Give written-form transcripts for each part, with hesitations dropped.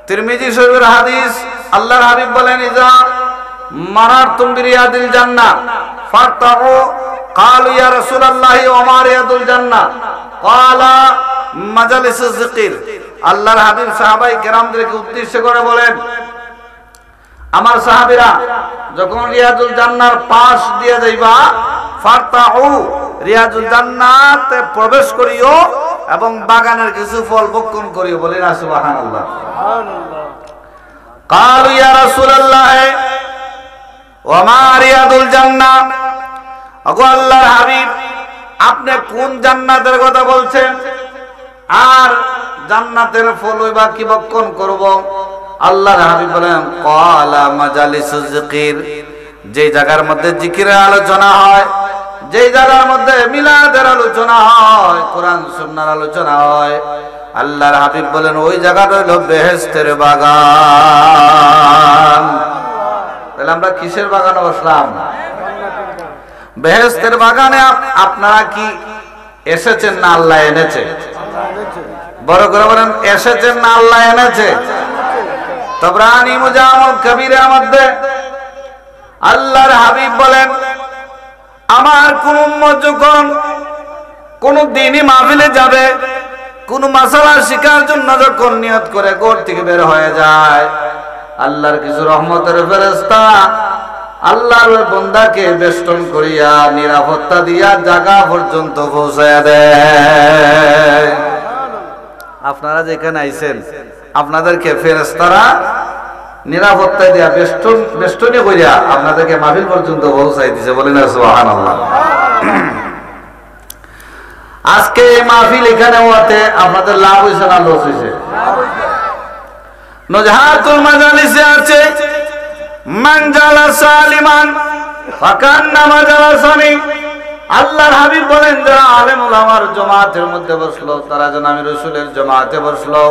তিরমিজি শরীফের হাদিস, আল্লাহর হাবিব বলেন, ইজা মারারতুম বিরিয়াদিল জান্নাহ ফারতাউ, ক্বালু ইয়া রাসূলুল্লাহ ওয়া মা রিয়াদুল জান্নাহ, ক্বালা মাজালিসুজ যিকির। আল্লাহর হাবিব সাহাবায়ে কেরামদেরকে উদ্দেশ্য করে বলেন, আমার সাহাবীরা যখন রিয়াদুল জান্নাহর পাশ দিয়ে যাইবা, ফারতাউ, রিয়াদুল জান্নাতে প্রবেশ করিও এবং বাগানের কিছু ফল ভক্ষণ করিও। বলেন সুবহানাল্লাহ। ক্বালু ইয়া রাসূলুল্লাহ ওয়া মা রিয়াদুল জান্নাহ, ওগো আল্লাহর হাবিব, আপনি কোন জান্নাতের কথা বলছেন, আর জান্নাতের ফল হইবা কি ভক্ষণ করব? আল্লাহর হাবিব বলেন, ক্বালা মাজালিসুজ যিকির, যে জায়গার মধ্যে জিকিরের আলোচনা হয়, যে জায়গার মধ্যে মিলাদের আলোচনা হয়, কোরআন সুন্নাহর আলোচনা হয়, আল্লাহর হাবিব বলেন ওই জায়গাটা হলো বেহেশতের বাগান। তাহলে আমরা কিসের বাগানে বসলাম? বেহেশতের বাগানে। আপনারা কি এসেছেন না আল্লাহ এনেছে? বড় করে বলেন, এসেছেন না আল্লাহ এনেছে? তাবরানী মুজামুল কবিরের মধ্যে আল্লাহর হাবিব বলেন, আমার কোন উম্মত যখন কোন দ্বীনি মাহফিলে যাবে, কোন মাসালা শিখার জন্য যখন নিয়ত করে ঘর থেকে বের হয়ে যায়, আল্লাহর কিছু রহমতের ফেরেশতা আল্লাহর বান্দাকে বেষ্টন করিয়া নিরাপত্তা দিয়া জায়গা পর্যন্ত পৌঁছায়া দেয়। আপনারা যেখানে আইছেন, আপনাদেরকে ফেরেশতারা নিরাপত্তা দিয়া বেষ্টনী করিয়া আপনাদেরকে মাহফিল পর্যন্ত পৌঁছাই দিছে। বলেন সুবহানাল্লাহ। আজকে এই মাহফিল এখানে হওয়াতে আপনাদের লাভ হয়েছে না লস হয়েছে? নজহাতুল মাজালিসে আছে, মান জালাসা লিমান ফাকান্নামা জালাসানি। আল্লাহর হাবিব বলেন, যারা আলেম ওলামার জামাতের মধ্যে বসলো, তারা যেন আমি রাসূলের জামাতে বসলো।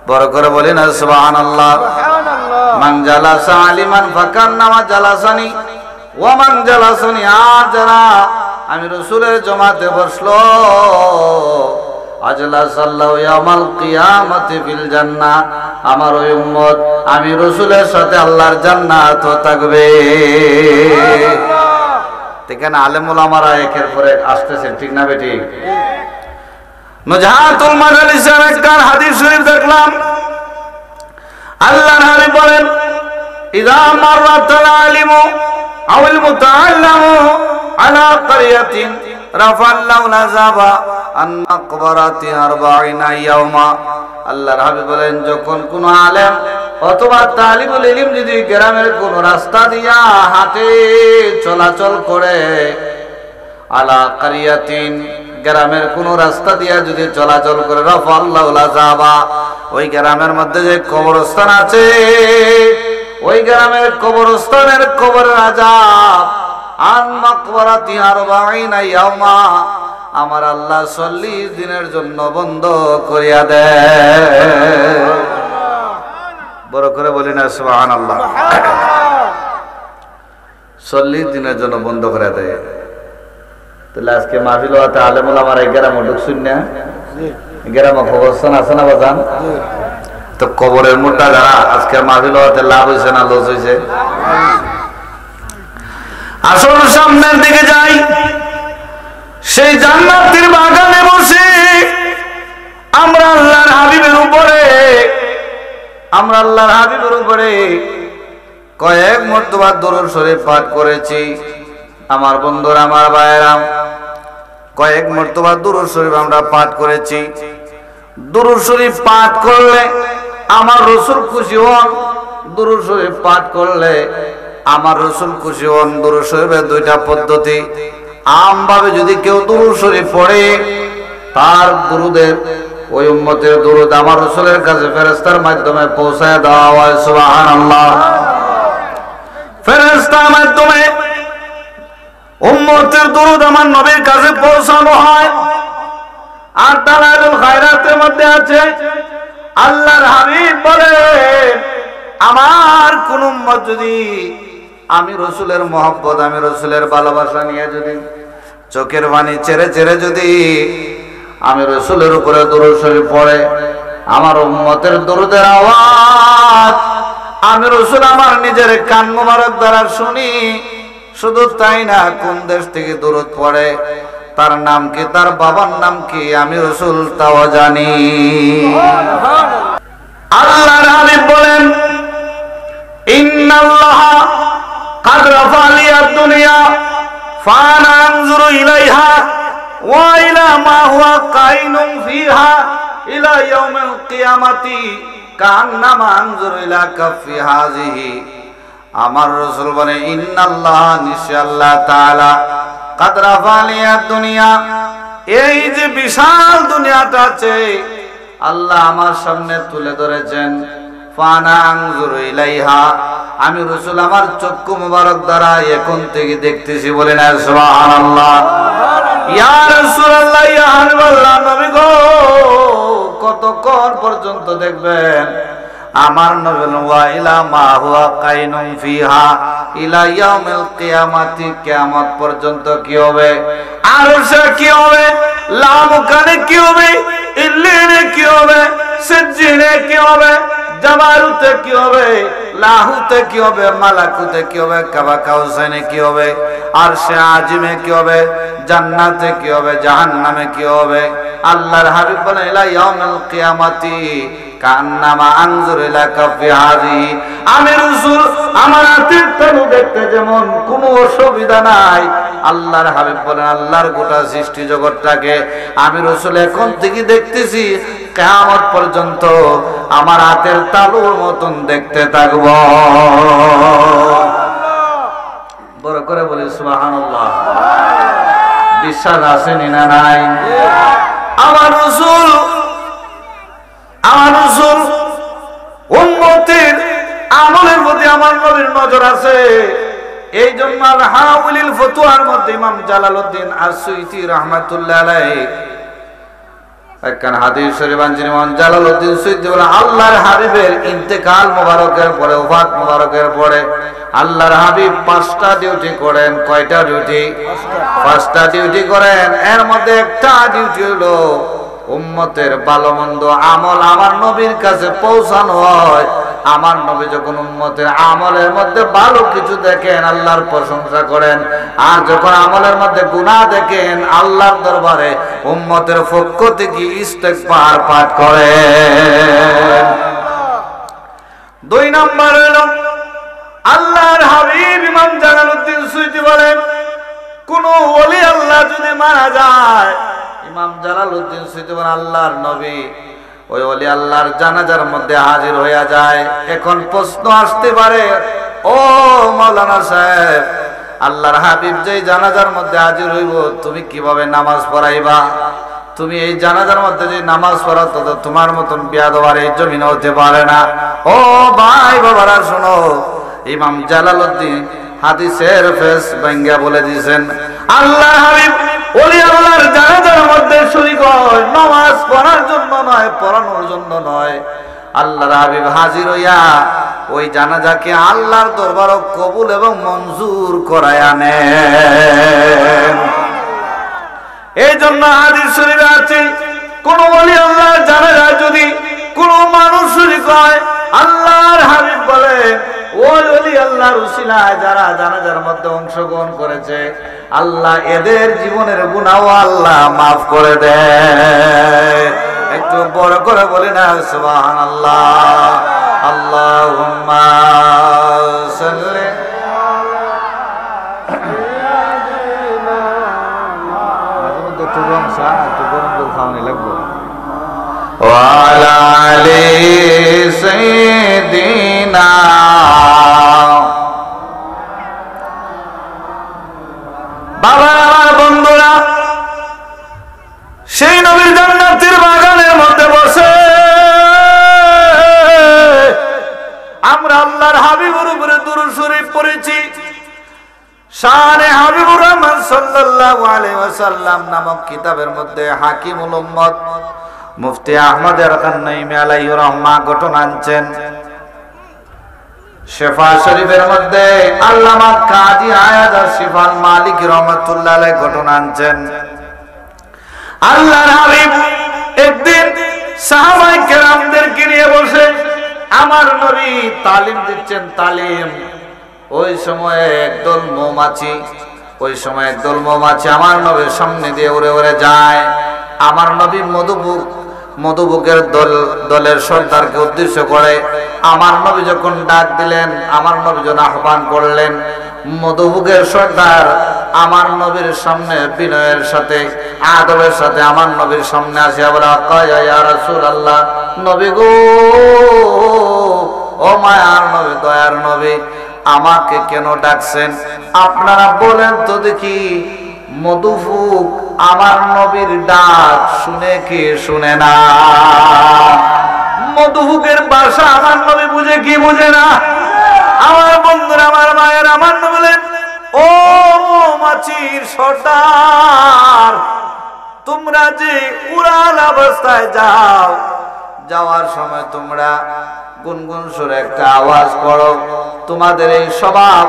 বড় করে বলেন সুবহানাল্লাহ। মান জালাসা আলিমান ফাকান্নামা জালাসানি ওয়া মান জালাসানি, আর যারা আমি রাসূলের জামাতে বসলো, আজলাসাল্লাহু ইয়াউমাল কিয়ামাতি ফিল জান্নাহ, আমার ওই উম্মত আমি রাসূলের সাথে আল্লাহর জান্নাত থাকবে। এখানে আলেম ওলামারা একের পর এক আসতেছেন, ঠিক না বেটি? নজহাতুল মাজালিসের একটা হাদিস শরীফ দেখলাম, আল্লাহর হাবিব বলেন, ইযা মাররাতাল আলিমু আওয়াল মুতাআল্লিমু আলা ক্বরিয়াতিন রাফাল্লাহু লাযাবা আন মাকবারাতি 40 ইয়াওমা। আল্লাহর হাবিব বলেন, যখন কোন আলেম অথবা তালিবুল ইলম যদি গ্রামের কোন রাস্তা দিয়া হাঁটে চলাচল করে, আলা ক্বরিয়াতিন, গ্রামের কোন রাস্তা দিয়া যদি চলাচল করে, রাফাল্লাহু লাযাবা, ওই গ্রামের মধ্যে যে কবরস্থান আছে, ওই গ্রামের কবরস্থানের কবরের আযাব আন মাকবারাতি 40 ইয়াওমা, আমার আল্লাহ 40 দিনের জন্য বন্ধ করিয়া দেয়। বড় করে বলি না সুবহানাল্লাহ। 40 দিনের জন্য বন্ধ করে দেয়। তাহলে আজকে মাহফিল হওয়াতে আলেম ওলামারা এই গ্রামে ঢুকছেন না? গ্রামে কবরস্থান আছে না বাজান? তো কবরের মোটা যারা আজকে মাহফিল হওয়াতে লাভ হয়েছে না লস হয়েছে? আসল সামনের দিকে যাই, সেই জান্নাতের বাগানে বসে আমরা আল্লাহর হাবিবের উপরে কয়েক মর্তবা দরুদ শরীফ পাঠ করেছি। আমার বন্ধুরা, আমার ভাইয়েরা, কয়েক মর্তবা দরুদ শরীফ আমরা পাঠ করেছি। দরুদ শরীফ পাঠ করলে আমার রাসূল খুশি হন, দরুদ শরীফ পাঠ করলে আমার রাসূল খুশি হন। দরুদ শরীফের দুইটা পদ্ধতি। আমভাবে যদি কেউ দরুদ শরীফ পড়ে, তার দরুদের, ওই উম্মতের দরুদ আমার রাসূলের কাছে ফেরেশতার মাধ্যমে পৌঁছায় দেওয়া হয়। সুবহানাল্লাহ। ফেরেশতার মাধ্যমে উম্মতের দরুদ আমার নবীর কাছে পৌঁছানো হয়। আর দালাইলুল খায়রাতের মধ্যে আছে, আল্লাহর হাবিব বলে, আমার কোন উম্মত যদি আমি রাসূলের মহব্বত, আমি রাসূলের ভালোবাসা নিয়ে যদি চোখের পানি ছেড়ে ছেড়ে যদি আমি রাসূলের উপরে দরুদ শরীফ পড়ে, আমার উম্মতের দরুদের আওয়াজ আমি রাসূল আমার নিজের কান মোবারক দ্বারা শুনি। শুধু তাই না, কোন দেশ থেকে দরুদ পড়ে, তার নাম কি, তার বাবার নাম কি, আমি রাসূল তাও জানি। আল্লাহর হাবিব বলেন, ইন্নাল্লাহা قد رفع لي الدنيا فانا انظر اليها والى ما هو قائم فيها الى يوم القيامه كانما انظر الى كف هذه। আমার রাসূল বলে, ইন্নাল্লাহ, নিশ্চয় আল্লাহ তাআলা, قد رفع لي الدنيا, এই যে বিশাল দুনিয়াটা আছে আল্লাহ আমার সামনে তুলে ধরেছেন। ফানা আনজুরু ইলাইহা, আমি রাসূল আমার চক্ষু মোবারক দ্বারা এখন থেকে দেখতেছি। বলেন সুবহানাল্লাহ। ইয়া রাসূলুল্লাহ, ইয়া হাবিবাল্লাহ, নবী গো, কতক্ষণ পর্যন্ত দেখবেন? আমার নবী ওয়া ইলা মা হুয়া কাইনুম ফিহা ইলা ইয়াউমিল কিয়ামাতি, কিয়ামত পর্যন্ত কি হবে, আরশে কি হবে, লামকানে কি হবে, ইল্লিনে কি হবে, সিজ্জিনে কি হবে, জাবারুতে কি হবে, লাহুতে কি হবে, মালাকুতে কি হবে, কাবা কাউসাইনে কি হবে, আরশে আজিমে কি হবে, জান্নাতে কি হবে, জাহান্নামে কি হবে। আল্লাহর হাবিব বলেন, ইলা ইয়াউমিল কিয়ামাতি কান্নামা আনজুর ইলা কাফি হাযি, আমি রাসূল আমার হাতের তালু দেখতে যেমন কোনো অসুবিধা নাই, আল্লাহর হাবিব বলেন আল্লাহর গোটা সৃষ্টি জগৎটাকে আমি রাসূল এখন থেকে দেখতেছি, কিয়ামত পর্যন্ত আমার হাতের তালুর মতন দেখতে থাকব। বড় করে বলি সুবহানাল্লাহ। বিশ্বাস আছে না নাই? আমার রাসূল উম্মতের আমলের প্রতি আমার নবীর নজর আছে। এই জন্য আল হাউলিল ফতুয়ার মধ্যে ইমাম জালালউদ্দিন আসসুইতি রাহমাতুল্লাহ আলাইহি একখান হাদিস শরীফ আনছেন। ইমাম জালালউদ্দিন সুইতি বলেন, আল্লাহর হাবিবের ইন্তেকাল মোবারকের পরে, ওফাত মোবারকের পরে আল্লাহর হাবিব 5টা ডিউটি করেন। কয়টা ডিউটি? 5টা ডিউটি করেন। এর মধ্যে একটা ডিউটি হলো উম্মতের ভালো মন্দ আমল আমার নবীর কাছে পৌঁছানো হয়। আমার নবী যখন উম্মতের আমলের মধ্যে ভালো কিছু দেখেন আল্লাহর প্রশংসা করেন, আর যখন আমলের মধ্যে গুনাহ দেখেন আল্লাহর দরবারে উম্মতের পক্ষ থেকে ইস্তেগফার পাঠ করেন। 2 নম্বর হলো আল্লাহর হাবিব ইমাম জালালউদ্দিন সুয়ুতি বলেন, কোন ওলি আল্লাহ যদি মারা যায়, ইমাম জালালউদ্দিন সুয়ুতি বলেন আল্লাহর নবী ওই ওলি আল্লাহর জানাজার মধ্যে হাজির হইয়া যায়। এখন প্রশ্ন আসতে পারে, ও মাওলানা সাহেব, আল্লাহর হাবিব যেই জানাজার মধ্যে হাজির হইব তুমি কিভাবে নামাজ পড়াইবা? তুমি এই জানাজার মধ্যে যে নামাজ পড়াও তো তোমার মতন বেয়াদব আর এই জমিনে হতে পারে না। ও ভাই বাবারা শোনো, ইমাম জালালউদ্দিন হাদিসের ফেস ভাঙ্গা বলে দিয়েছেন, আল্লাহর হাবিব ওলি আল্লাহর জানাজার মধ্যে শরীক হয় নামাজ পড়ার জন্য নয়, পড়ানোর জন্য নয়। আল্লাহর হাবিব হাজির হইয়া ওই জানাজাকে আল্লাহর দরবারে কবুল এবং মঞ্জুর করায়া নেন। এই জন্য হাদিস শরীফে আছে, কোন ওলি আল্লাহর জানাজা যদি কোন মানুষ শরীক হয়, আল্লাহর হাবিব বলেন ওই ওলি আল্লাহর উসিলায় যারা জানাজার মধ্যে অংশগ্রহণ করেছে আল্লাহ এদের জীবনের গুনাহ আল্লাহ মাফ করে দেয়। একটু বড় করে বলি না সুবহানাল্লাহ। আল্লাহুম্মা সাল্লি ওয়া আলা আলি সাইয়্যিদিনা। বাবা বন্ধুরা, সেই নবীর জান্নাতের বাগানের মধ্যে বসে আমরা আল্লাহর হাবিবের উপরে দুরূদ শরীফ পড়েছি। শানে হাবিবুর রহমান সাল্লাল্লাহু আলাইহি ওয়াসাল্লাম নামক কিতাবের মধ্যে হাকিমুল উম্মত মুফতি আহমদ আল-কান্নাইমি আলাইহি রাহমা ঘটনা আনছেন। শিফা শরীফের মধ্যে আল্লামা কাজী আয়াদ শিফাল মালিক রহমাতুল্লাহ আলাইহি ঘটনা আনছেন। আল্লাহর হাবিব একদিন সাহাবায়ে কেরামদেরকে নিয়ে বসে আমার নবী তালিম দিচ্ছেন, তালিম। ওই সময় একদল মৌমাছি আমার নবীর সামনে দিয়ে উড়ে উড়ে যায়। আমার নবী মধুবুকের দলের সর্দারকে উদ্দেশ্য করে আমার নবী যখন ডাক দিলেন, আমার নবী যখন আহ্বান করলেন, মধুবুকের সর্দার আমার নবীর সামনে বিনয়ের সাথে আদবের সাথে আমার নবীর সামনে আসিয়া বলে, ইয়া রাসূলুল্লাহ, নবী গো, ও মায়ার নবী, দয়ার নবী, আমাকে কেন ডাকছেন? আপনারা বলেন তো দেখি, মধুবুক আমার নবীর ডাক শুনে কি শুনে না? মধুবুকের ভাষা আমার নবী বুঝে কি বুঝে না? আমার বন্ধুরা, আমার মায়ের, আমার নবী বলেন, ও মৌমাছির সর্দার, তোমরা যে উড়াল অবস্থায় যাও, যাওয়ার সময় তোমরা গুনগুন সুরে একটা আওয়াজ করো। তোমাদের এই স্বভাব,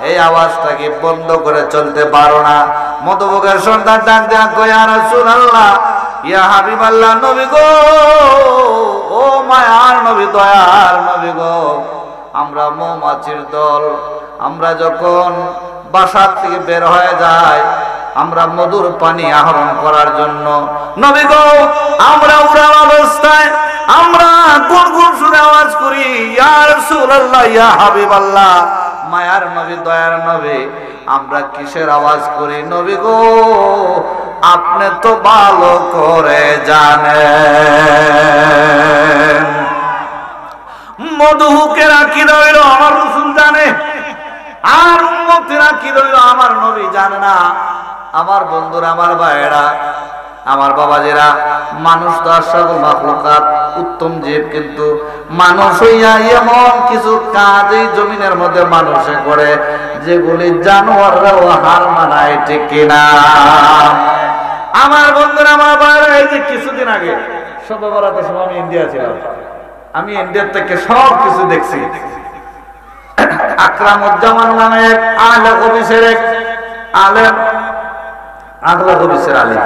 এই আওয়াজটাকে বন্ধ করে চলতে পারো না। মধুবুকের সর্দার ডাক দেয়া কয়, ইয়া রাসূলুল্লাহ, ইয়া হাবিবাল্লাহ, নবী গো, ও মায়ার নবী, দয়ার নবী গো, আমরা মৌমাছির দল, আমরা যখন বাসা থেকে বের হয়ে যাই, আমরা মধুর পানি আহরণ করার জন্য, নবী গো, আমরা উড়াল অবস্থায় আমরা গুনগুন সুরে আওয়াজ করি, ইয়া রাসূলুল্লাহ, ইয়া হাবিবাল্লাহ, মায়ার নবী, দয়ার নবী, আমরা কিসের আওয়াজ করি? নবী গো, আপনি তো ভালো করে জানেন। মধুবুকেরা কি রইল আমার রাসূল জানে, আর উম্মতেরা কি রইল আমার নবী জানে না। আমার বন্ধুরা, আমার ভাইয়েরা, আমার বাবাজিরা, মানুষ তো আশরাফুল মাখলুকাত, উত্তম জীব, কিন্তু মানুষ হইয়া এমন কিছু কাজ এই জমিনের মধ্যে মানুষে করে যেগুলি জানোয়াররাও হার মানায়, ঠিক কিনা? আমার বন্ধুরা, আমার ভাইয়েরা, এই যে কিছুদিন আগে শবে বরাতের সময় আমি ইন্ডিয়া ছিলাম, আমি ইন্ডিয়ার থেকে সব কিছু দেখছি। আকরামুজ্জামান নামে এক আহলে হাদিসের এক আলেম, আহলে হাদিসের আলেম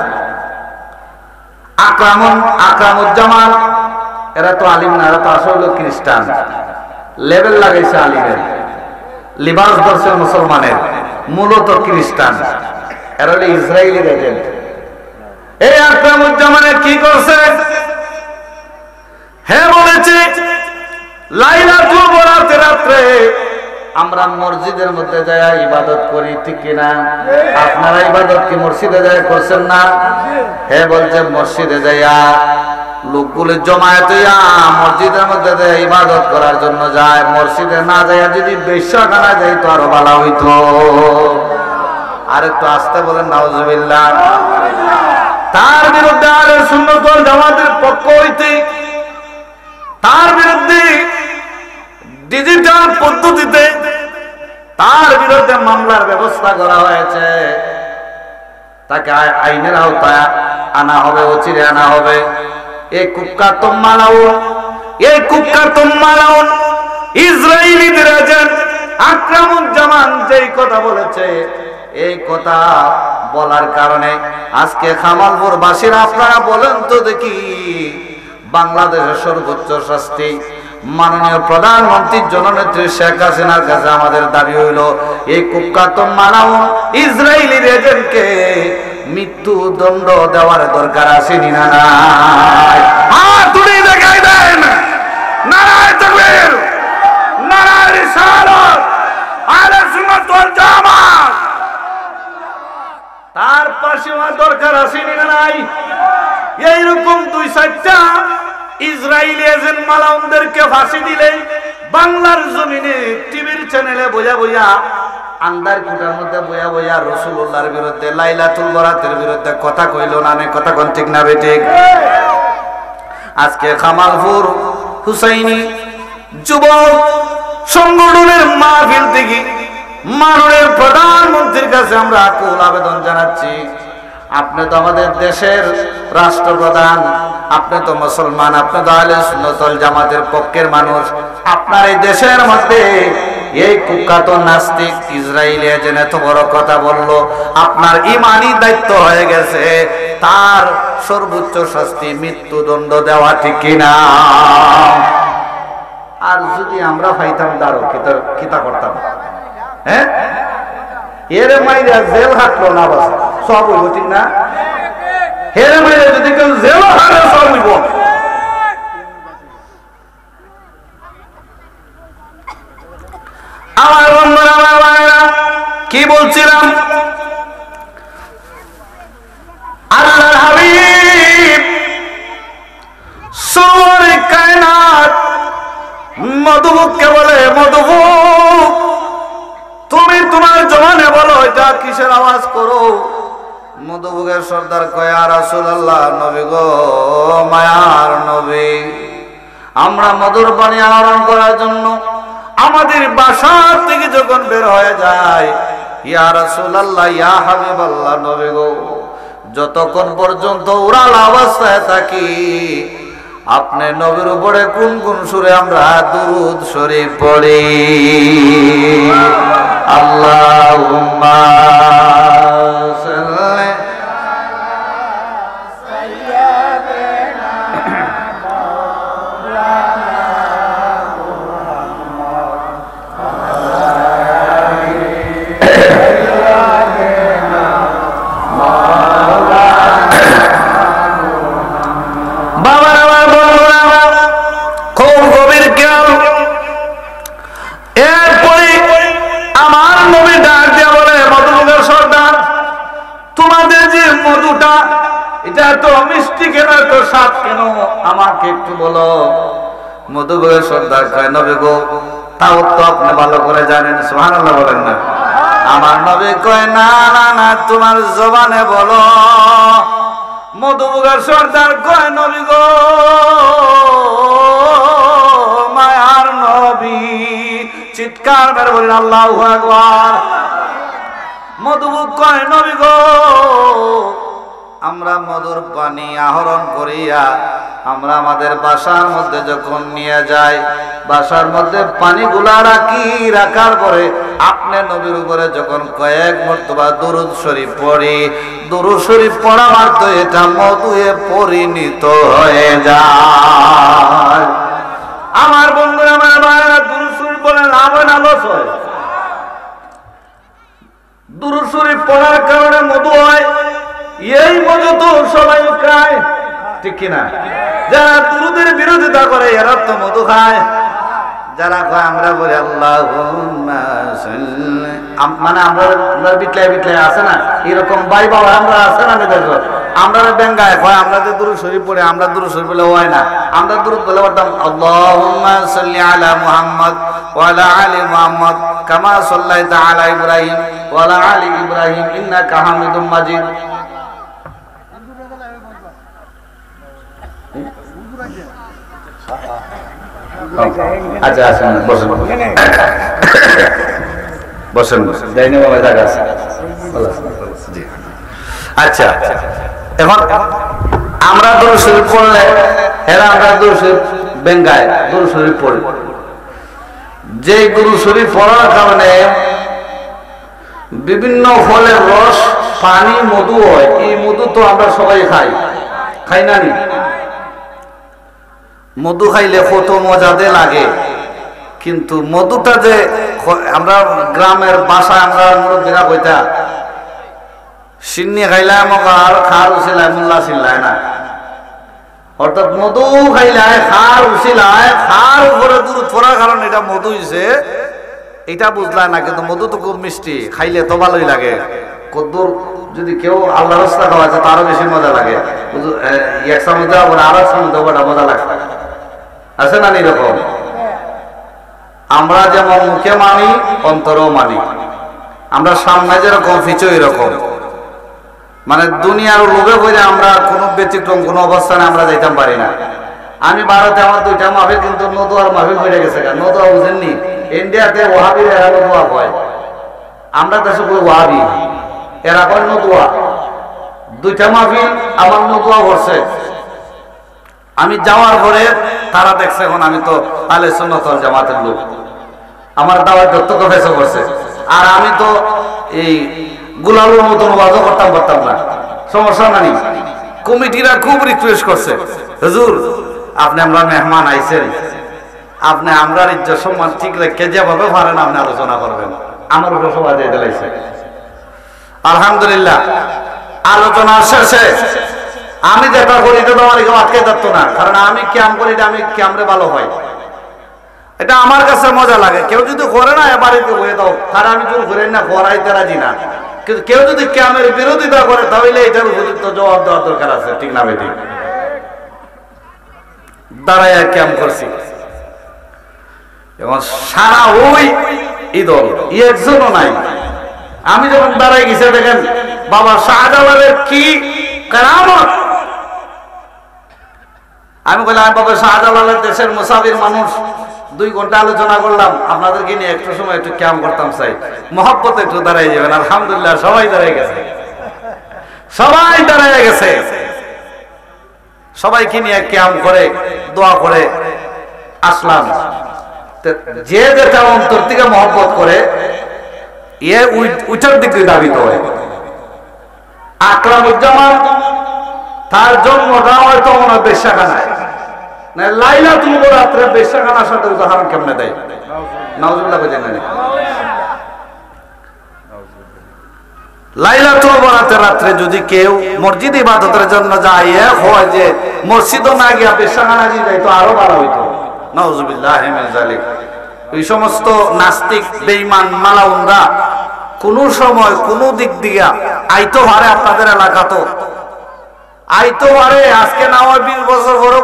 আকরামুজ্জামান, এরা তো আলিম না, এরা তো আসলে খ্রিস্টান। লেবেল লাগাইছে আলিমের, লিবাস ধরছে মুসলমানের, মূলত খ্রিস্টান। এরা হলো ইসরায়েলি এজেন্ট। এই আকরামুজ্জামানে কি করছে? হ্যাঁ বলেছে, লাইলাতুল বরাতের রাত্রে আমরা মসজিদের মধ্যে যায় ইবাদত করি, ঠিক কিনা? আপনারা ইবাদত কি মসজিদে যায় করছেন না? হ্যাঁ বলছে, মসজিদে যাইয়া লোকগুলো জমায়েত হইয়া মসজিদের মধ্যে ইবাদত করার জন্য যায়। মসজিদে না যাইয়া যদি বেশ্যাখানা যাই তো আরো ভালো হইতো। আর একটু আসতে বলেন নাউজুবিল্লাহ। তার বিরুদ্ধে আহলে সুন্নাত ওয়াল জামাতের পক্ষ হইতে, তার বিরুদ্ধে ডিজিটাল পদ্ধতিতে তার বিরুদ্ধে মামলার ব্যবস্থা করা হয়েছে। তাকে আইনের আওতায় আনা হবে, অচিরে আনা হবে। এই কুক্কাতুম মালাউন ইসরায়েলিদের এজেন্ট আকরামুজ্জামান যেই কথা বলেছে, এই কথা বলার কারণে আজকে খামালপুর বাসীরা, আপনারা বলেন তো দেখি, বাংলাদেশের সর্বোচ্চ শাস্তি মাননীয় প্রধানমন্ত্রী জননেত্রী শেখ হাসিনার কাছে আমাদের দাবি হইল, এই কুক্কাতুম মালাউন ইসরায়েলি এজেন্টকে মৃত্যুদণ্ড দেওয়ার দরকার আসেনি না? নাই? হাত তুলে দেখাই দেন, নারায়ে তাকবীর, নারায়ে রিসালাত, আহলে সুন্নাত ওয়াল জামাত। তার পাশে হওয়ার দরকার আসেনি না? নাই? এইরকম 2-4টা ইসরায়েলি এজেন্ট মালাউনদেরকে ফাঁসি দিলে বাংলার জমিনে টিভির চ্যানেলে বইয়া বইয়া, আন্দার কুটার মধ্যে বইয়া বইয়া রাসূলুল্লাহর বিরুদ্ধে, লাইলাতুল বরাতের বিরুদ্ধে কথা কইল না? কথা কোন ঠিক না বেঠিক? আজকে খামালপুর হুসাইনি যুবক সংগঠনের মাহফিল থেকে মাননীয় প্রধানমন্ত্রীর কাছে আমরা আকুল আবেদন জানাচ্ছি, আপনি তো আমাদের দেশের রাষ্ট্রপ্রধান, আপনি তো মুসলমান, আপনি তো আহলে সুন্নাত ওয়াল জামাতের পক্ষের মানুষ। আপনার এই দেশের মধ্যে এই কুখ্যাত নাস্তিক ইসরায়েলি এজেন্ট এত বড় কথা বললো, আপনার ইমানি দায়িত্ব হয়ে গেছে তার সর্বোচ্চ শাস্তি মৃত্যুদণ্ড দেওয়া, ঠিক কিনা? আর যদি আমরা পাইতাম দাঁড়ো কিতা করতাম? হ্যাঁ, এর মাইরা জেল হাঁটলো না বাস সব হইব, ঠিক না? হেরে মাইরা যদি কেউ জেল হাঁটে সব হইব। আমার বন্ধুরা, আমার ভাইরা, কি বলছিলাম? আল্লাহর হাবিব সরে কায়নাত মধুবুককে বলে, মধুবুক তুমি তোমার জবানে বলো এটা কিসের আওয়াজ করো? মধুবুকের সর্দার কয়, ইয়া রাসূলুল্লাহ, নবী গো, মায়ার নবী, আমরা মধুর পানি আহরণ করার জন্য আমাদের বাসা থেকে যখন বের হয়ে যায়, ইয়া রাসূলুল্লাহ, ইয়া হাবিবাল্লাহ, নবী গো, যতক্ষণ পর্যন্ত উড়াল অবস্থায় থাকি আপনি নবীর উপরে কোন কোন সুরে আমরা দুরূদ শরীফ পড়ি? আল্লাহুম্মা সাল্লি সাইয়্যিদিনা আমাকে একটু বলো। মধুবুকের সর্দার কয়, নবী গো, তাও তো আপনি ভালো করে জানেন, সুবহানাল্লাহ বলেন না? আমার নবী কয়, না না না, তোমার জবানে বলো। মধুবুকের সর্দার কয়, নবী গো, মায়ার নবী, চিৎকার মেরে বলেন আল্লাহু আকবার। মধুবুক কয়, নবী গো, আমরা মধুর পানি আহরণ করিয়া আমরা আমাদের বাসার মধ্যে যখন নিয়ে যাই, বাসার মধ্যে পানিগুলা রাখার পরে আপনি নবীর উপরে যখন কয়েক মর্তবা দুরূদ শরীফ পড়ি, দুরূদ শরীফ পড়া মাত্র এটা মধুয়ে পরিণত হয়ে যায়। আমার বন্ধুরা, আমার ভাইরা, দুরূদ শরীফ বলে লাভ হয় না লস হয়? দুরূদ শরীফ পড়ার কারণে মধু হয়, এই মধু তো সবাই খায়, ঠিক কিনা? যারা দুরূদের বিরোধিতা করে এরা তো মধু খায়। যারা কয় আমরা বলি আল্লাহুম্মা সাল্লি, মানে আমরা বিটলাই বিটলাই আছে না এরকম ভাই বাবা আমরা আছে না, আমরা বেঙ্গায় কয় আমরা যে দুরূদ শরীফ পড়ে, আমরা দুরূদ শরীফ বলে হয় না, আমরা দুরূদ বলে বলতাম আল্লাহুম্মা সাল্লি আলা মুহাম্মদ ওয়া আলা আলি মুহাম্মদ কামা সাল্লাইতা আলা ইব্রাহিম ওয়া আলা আলি ইব্রাহিম ইন্নাকা হামিদুম মাজিদ। আচ্ছা আসেন, বসেন বসেন, যাই না বাবা, জায়গা আছে। আচ্ছা, এখন আমরা দুরূদ শরীফ পড়লে এরা আমরা দুরূদ শরীফ বেঙ্গায় দুরূদ শরীফ পড়ি। যে দুরূদ শরীফ পড়ার কারণে বিভিন্ন ফলের রস, পানি, মধু হয়। এই মধু তো আমরা সবাই খাই না নি? মধু খাইলে কত মজাদে লাগে, কিন্তু মধুটা যে আমরা গ্রামের বাসায় আমরা মুরব্বীরা কইতা সিন্নি খাইলাম আর খার উচিলায় মোল্লা চিল্লায় না, অর্থাৎ মধু খাইলায় খার উচিলায়, খার উপরে দুরূদ পড়ার কারণে এটা মধু হইছে, এটা বুঝলাম না। কিন্তু মধু তো খুব মিষ্টি, খাইলে তো ভালোই লাগে। কদ্দুর যদি কেউ আল্লাহর রাস্তা খাওয়া যায় তারও বেশি মজা লাগে। এক চামচ দেওয়া পরে আর এক চামচ দেওয়া মজা লাগছে, আছে না? এরকম আমরা যেমন মুখে মানি অন্তরেও মানি, আমরা সামনে যেরকম পিছু এরকম, মানে দুনিয়ার লোভে বলে আমরা কোনো ব্যতিক্রম কোনো অবস্থানে আমরা যাইতাম পারি না। আমি ভারতে আমার দুইটা মাহফিল, কিন্তু নদুয়ার মাহফিল হয়ে গেছে। নদুয়া বুঝেননি? ইন্ডিয়াতে ওয়াহাবির এরা নদুয়া হয়, আমরা দেশে কই ওয়াহাবি, এরা কয় নদুয়া। দুইটা মাহফিল আমার নদুয়া করছে। আমি যাওয়ার পরে তারা দেখছে, এখন আমি তো আহলে সুন্নাত ওয়াল জামাতের লোক, আমার দাওয়াত দত্তক ফেসে করছে। আর আমি তো এই গুলালের মতন ওয়াজও করতাম না, সমস্যা নাই। কমিটিরা খুব রিকোয়েস্ট করছে, হুজুর আপনি আমরা মেহমান আইছেন, আপনি আমরা ইজ্জত সম্মান ঠিক রেখে যেভাবে পারেন আপনি আলোচনা করবেন। আমার উপর সবাই দিয়ে দিলাইছে। আলহামদুলিল্লাহ আলোচনা শেষে আমি যেটা করি এটা তোমার কেউ আটকে যাচ্ত না, কারণ আমি ক্যাম করি, আমি ক্যামরে ভালো হয়, এটা আমার কাছে মজা লাগে। কেউ যদি করে না বাড়িতে বয়ে দাও, কারণ আমি জোর করি না, করাইতে রাজি না। কিন্তু কেউ যদি ক্যামের বিরোধিতা করে তাহলে এটার উপযুক্ত জবাব দেওয়ার দরকার আছে, ঠিক না বেটি? দাঁড়ায় ক্যাম্প করছি এবং সারা ওই ঈদল একজনও নাই। আমি যখন দাঁড়াই গেছি দেখেন বাবা শাহজালালের কি কেরামত। আমি বললাম বাবা শাহজালালের দেশের মুসাফির মানুষ, 2 ঘন্টা আলোচনা করলাম, আপনাদেরকে নিয়ে একটু সময় একটু ক্যাম্প করতাম চাই, মহব্বতে একটু দাঁড়াই যাবেন। আলহামদুলিল্লাহ সবাই দাঁড়াই গেছে, সবাই দাঁড়াই গেছে, সবাইকে নিয়ে ক্যাম্প করে দোয়া করে আসলাম। যে যেটা অন্তর থেকে মহব্বত করে উইটার দিকে দাবিত হয়। আকরামুজ্জামান তার জন্মটা হয়তো মনে হয় বেশ্যাখানায়, লাইলাতুল বরাতে বেশ্যাখানার সাথে উদাহরণ কেমনে দেয়? নাউজুবিল্লাহ বলেন না, লাইলাতুল বরাতের রাত্রে যদি কেউ মসজিদ ইবাদতের জন্য যায়, হয় যে মসজিদও না গিয়া বেশ্যাখানা যায় তো আরো ভালো হইতো। নাউজুবিল্লাহ মিন যালিক। এই সমস্ত নাস্তিক বেঈমান মালাউনরা কোন সময় কোন দিক দিয়া আইতো পারে, আপনাদের এলাকা তো আইতো পারে, আজকে না হয় 20 বছর বড়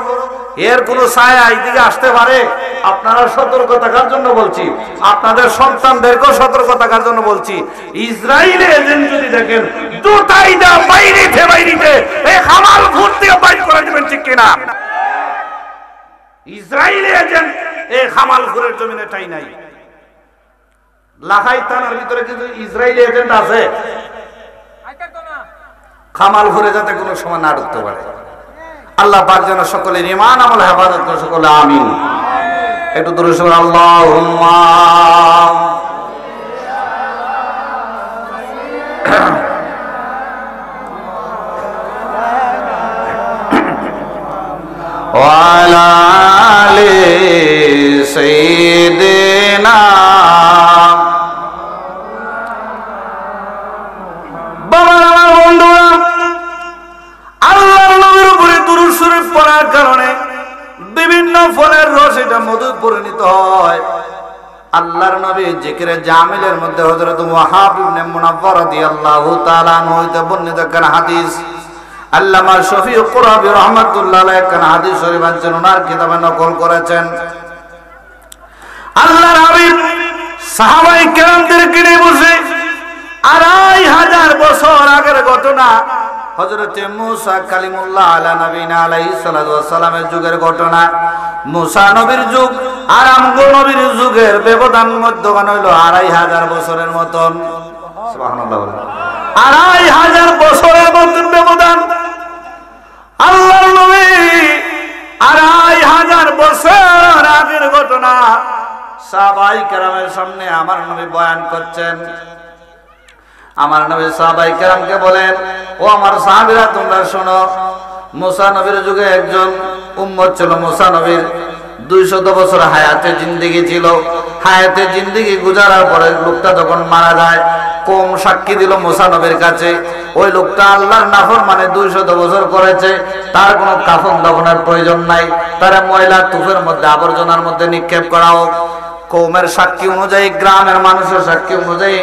এর কোন ছায়া এইদিকে আসতে পারে। আপনারা সতর্ক থাকার জন্য বলছি, আপনাদের সন্তানদেরকেও সতর্ক থাকার জন্য বলছি। ইসরায়েলের এজেন্ট যদি দেখেন দুটাইটা বাইরেতে এই হামালপুর থেকে বাইর করে দেবেন, ঠিক কিনা? ইসরায়েলের এজেন্ট এই হামালপুরের জমিনে ঠাই নাই। লাহাই থানার ভিতরে কিন্তু ইসরায়েলি এজেন্ট আছে, খামালপুরে যাতে কোনো সময় না ঢুকতে পারে। আল্লাহ পাক যেন সকলের ঈমান আমল হেফাজত করে, সকলে আমিন। একটু দরুদ পড়ুন, আল্লাহুম্মা ওয়া আলা আলি সাইয়্যিদিনা। কারণে বিভিন্ন ফলের রস এটা মধু পরিণত হয়। আল্লাহর নবী জিকিরে জামিলের মধ্যে হযরত ওয়াহাব ইবনে মুনাফফার রাদিয়াল্লাহু তাআলা আনহু হতে বর্ণিত একটা হাদিস, আল্লামা শফি কুরাবি রাহমাতুল্লাহ আলাইহি একটা হাদিস শরীফ আনছেন, ওনার কিতাবে নকল করেছেন। আল্লাহর হাবিব সাহাবায়ে কেরামদেরকে নিয়ে বসে 2500 বছর আগের ঘটনা, হযরত মুসা কালিমুল্লাহ আলা নবীনা আলাইহিস সালাতু ওয়াস সালামের যুগের ঘটনা। মুসা নবীর যুগ আর আমগো নবীর যুগের ব্যবধান মধ্যখানে হইল 2500 বছরের মতন। সুবহানাল্লাহ, 2500 বছরের মতন ব্যবধান। আল্লাহর নবী 2500 বছর আগের ঘটনা সাহাবায়ে কেরামের সামনে আমার নবী বয়ান করছেন। আমার নবী সাহাবায়ে কেরামকে বলেন, ও আমার সাহাবীরা তোমরা শোনো, মুসা নবীর যুগে একজন উম্মত ছিল। মুসা নবীর 200 বছর হায়াতে জিন্দেগি ছিল। হায়াতে জিন্দেগি গুজারার পরে লোকটা যখন মারা যায়, কম সাক্ষী দিল মুসা নবীর কাছে, ওই লোকটা আল্লাহর নাফরমানি 200 বছর করেছে, তার কোনো কাফন দাফনের প্রয়োজন নাই, তারা ময়লা তুফের মধ্যে আবর্জনার মধ্যে নিক্ষেপ করা হোক। কওমের সাক্ষী অনুযায়ী, গ্রামের মানুষের সাক্ষী অনুযায়ী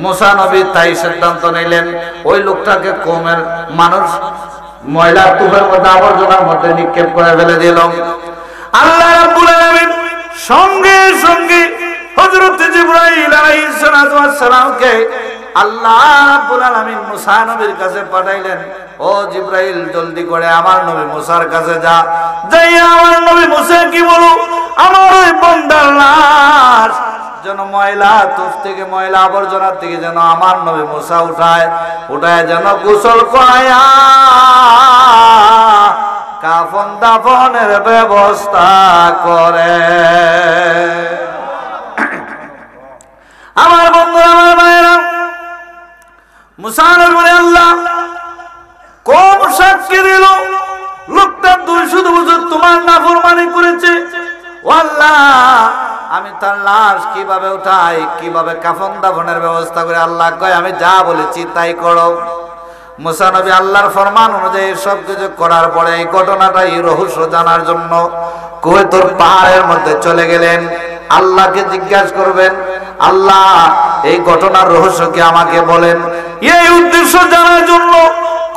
মুসা নবী তাই সিদ্ধান্ত নিলেন, ওই লোকটাকে কওমের মানুষ ময়লা তুফের মধ্যে আবর্জনার মধ্যে নিক্ষেপ করে ফেলে দিল। আল্লাহ রাব্বুল আলামিন সঙ্গে সঙ্গে হযরত জিবরাইল আলাইহিস সালামকে আল্লাহ রাব্বুল আলামিন মুসা নবীর কাছে পাঠাইলেন, ও জিবরাইল জলদি করে আমার নবী মুসার কাছে যা, যাইয়া আমার নবী মুসা কি বলো, আমার ওই বান্দার লাশ যেন ময়লা তুফ থেকে, ময়লা আবর্জনার থেকে যেন আমার নবী মুসা উঠায় যেন গোসল করায়া কাফন দাফনের ব্যবস্থা করে। আমার বন্ধুরা, আমার ভাইয়েরা, মুসা নবী বলে, আল্লাহ কম সাক্ষী সাক্ষী দিল লোকটা 200 বছর তোমার নাফরমানি করেছে। ও আল্লাহ, আমি তার লাশ কিভাবে উঠাই, কিভাবে কাফন দাফনের ব্যবস্থা করে? আল্লাহ কয় আমি যা বলেছি তাই করো। মুসা নবী আল্লাহর ফরমান অনুযায়ী সবকিছু করার পরে এই ঘটনাটা, এই রহস্য জানার জন্য কুয়েতর পাহাড়ের মধ্যে চলে গেলেন। আল্লাহকে জিজ্ঞাসা করবেন, আল্লাহ এই ঘটনার রহস্য কি আমাকে বলেন। এই উদ্দেশ্য জানার জন্য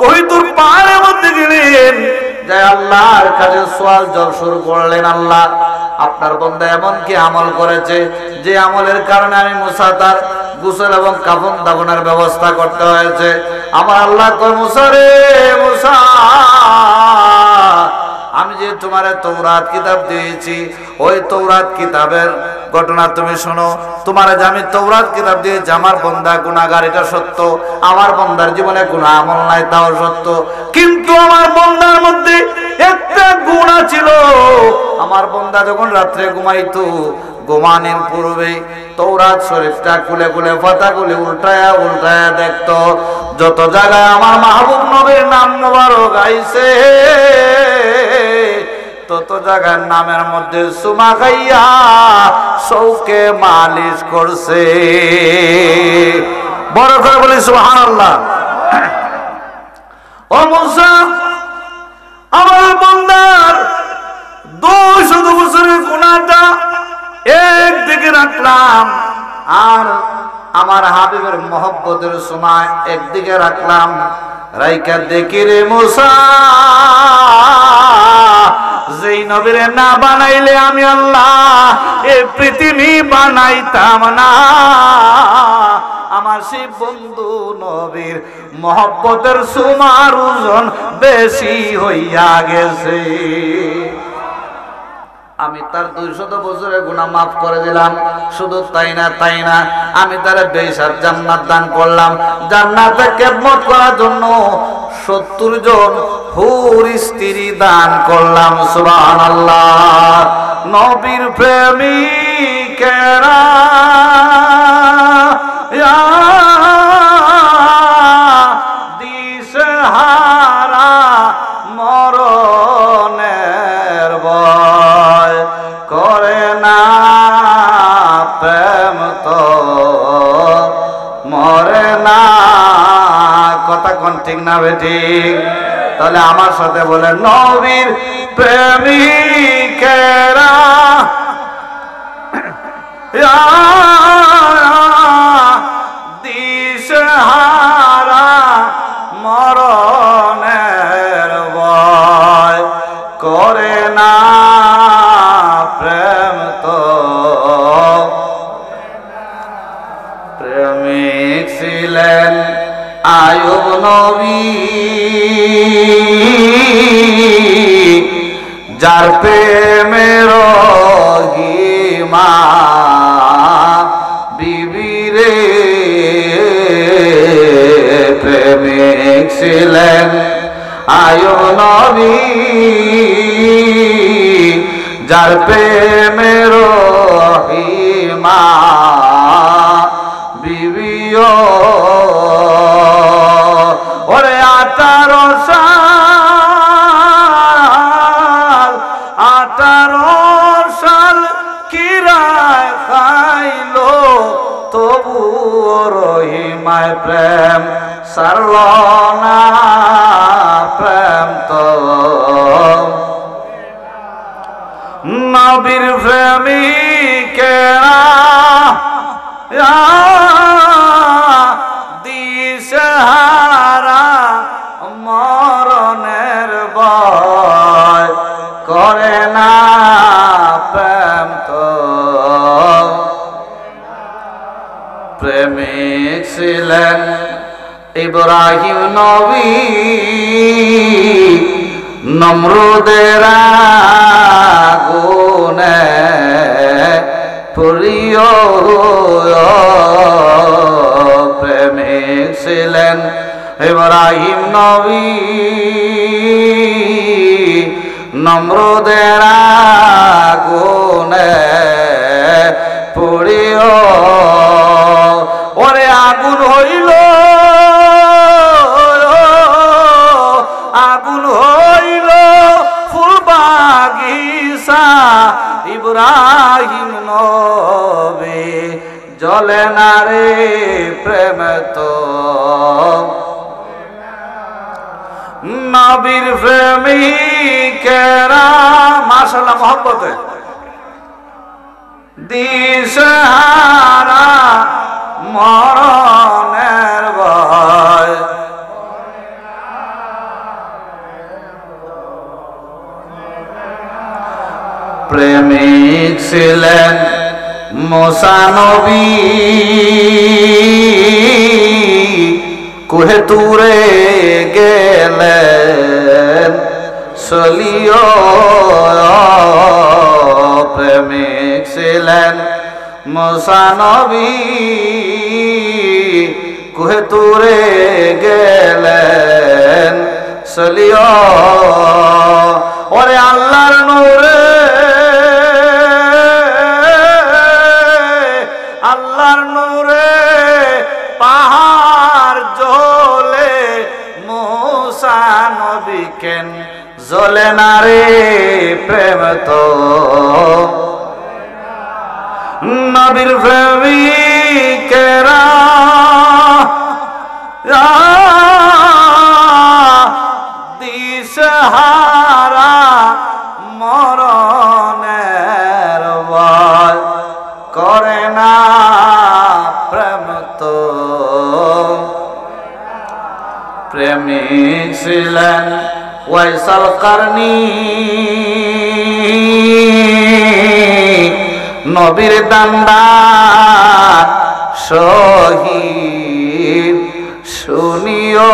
কুয়েতর পাহাড়ের মধ্যে গেলেন। যাই আল্লাহর কাছে সওয়াল জল শুরু করলেন, আল্লাহ আপনার বান্দা এমন কি আমল করেছে যে আমলের কারণে আমি মুসা তার গোসল এবং কাফন দাফনের ব্যবস্থা করতে হয়েছে। আমার আল্লাহ কয়, মুসা রে মুসা, আমি যে তোমারে তৌরাত কিতাব দিয়েছি, ওই তৌরাত কিতাবের ঘটনা তুমি শোনো। তোমারে যে আমি তৌরাত কিতাব দিয়েছি, আমার বান্দা গুনাহগার, এটা সত্য। আমার বান্দার জীবনে কোনো আমল নাই, তাও সত্য। কিন্তু আমার বান্দার মধ্যে একটা গুনাহ ছিল। আমার বান্দা যখন রাত্রে ঘুমাইতো, ঘুমানোর পূর্বে তৌরাত শরীফটা খুলে খুলে পাতাগুলি উল্টায়া উল্টায়া দেখতো। যত জায়গায় আমার মাহবুব নবীর নাম মোবারক আইছে, তত জায়গার নামের মধ্যে সুমা খাইয়া শৌকে মালিশ করছে। বড় করে বলি সুবহানাল্লাহ। ও মুসা, আমার বান্দার 200 বছরের গুনাহটা একদিকে রাখলাম, আর আমার হাবিবের মহব্বতের সময় একদিকে রাখলাম। রাইকা দেখি রে মুসা, যেই নবীরে না বানাইলে আমি আল্লাহ এই পৃথিবী বানাইতাম না। আমার সেই বন্ধু নবীর মহব্বতের সুমার ওজন বেশি হইয়া গেছে। আমি তার 200 বছরের গুনাহ মাফ করে দিলাম। শুধু তাই না, আমি তার 20 জান্নাত দান করলাম। জান্নাতে খেদমত করার জন্য 70 জন হুর স্ত্রী দান করলাম। সুবহানাল্লাহ। নবীর প্রেমিকেরা দিশেহারা মরণের ভয় করে না, প্রেম তো মরে না। কথা কোন ঠিক না বেঠিক? তাহলে আমার সাথে বলে, নবীর প্রেমিকেরা দিশেহারা মরণের ভয় করে না, প্রেম তো প্রেমিক ছিলেন আয়ুব নবী, যার প্রেমের গিমা বিবিরে। প্রেমিক ছিলেন আয়ুব নবী, যার প্রেমের গিমা বিবিও। ওরে 18 সাল কিরায় খাইলো, তবু রহিমায় প্রেম সারল না। প্রেম তো নবীর প্রেমিকেরা দিশেহারা মরণের ভয় করে না, প্রেম তো প্রেমিক ছিলেন ইব্রাহিম নবী, নমরুদের আগুনে প্রিয়। প্রেমিক ছিলেন ইব্রাহিম নবী, নমরুদের আগুনে প্রিয়। ওরে আগুন হইল, আগুন নবী জ্বলে না রে প্রেম তো নবীর প্রেমিকেরা মাশাআল্লাহ মহব্বতে দিশহারা মরণের ভয় প্রেমিক ছিলেন মুসা নবী কুহে তুরে গেলেন সলিও প্রেমিক ছিলেন মুসা নবী কুহে তুরে গেলেন সলিও ওরে আল্লাহর নূরে আল্লাহর নূরে পাহাড় জ্বলে মুসা নবী কেন জ্বলে না রে প্রেম তো নবীর প্রেমিকেরা দিশহারা মরণের ভয় করে না প্রেম তো প্রেমিক ছিলেন ওয়াইসাল কারনী নবীর দান্দার শহীদ শুনিও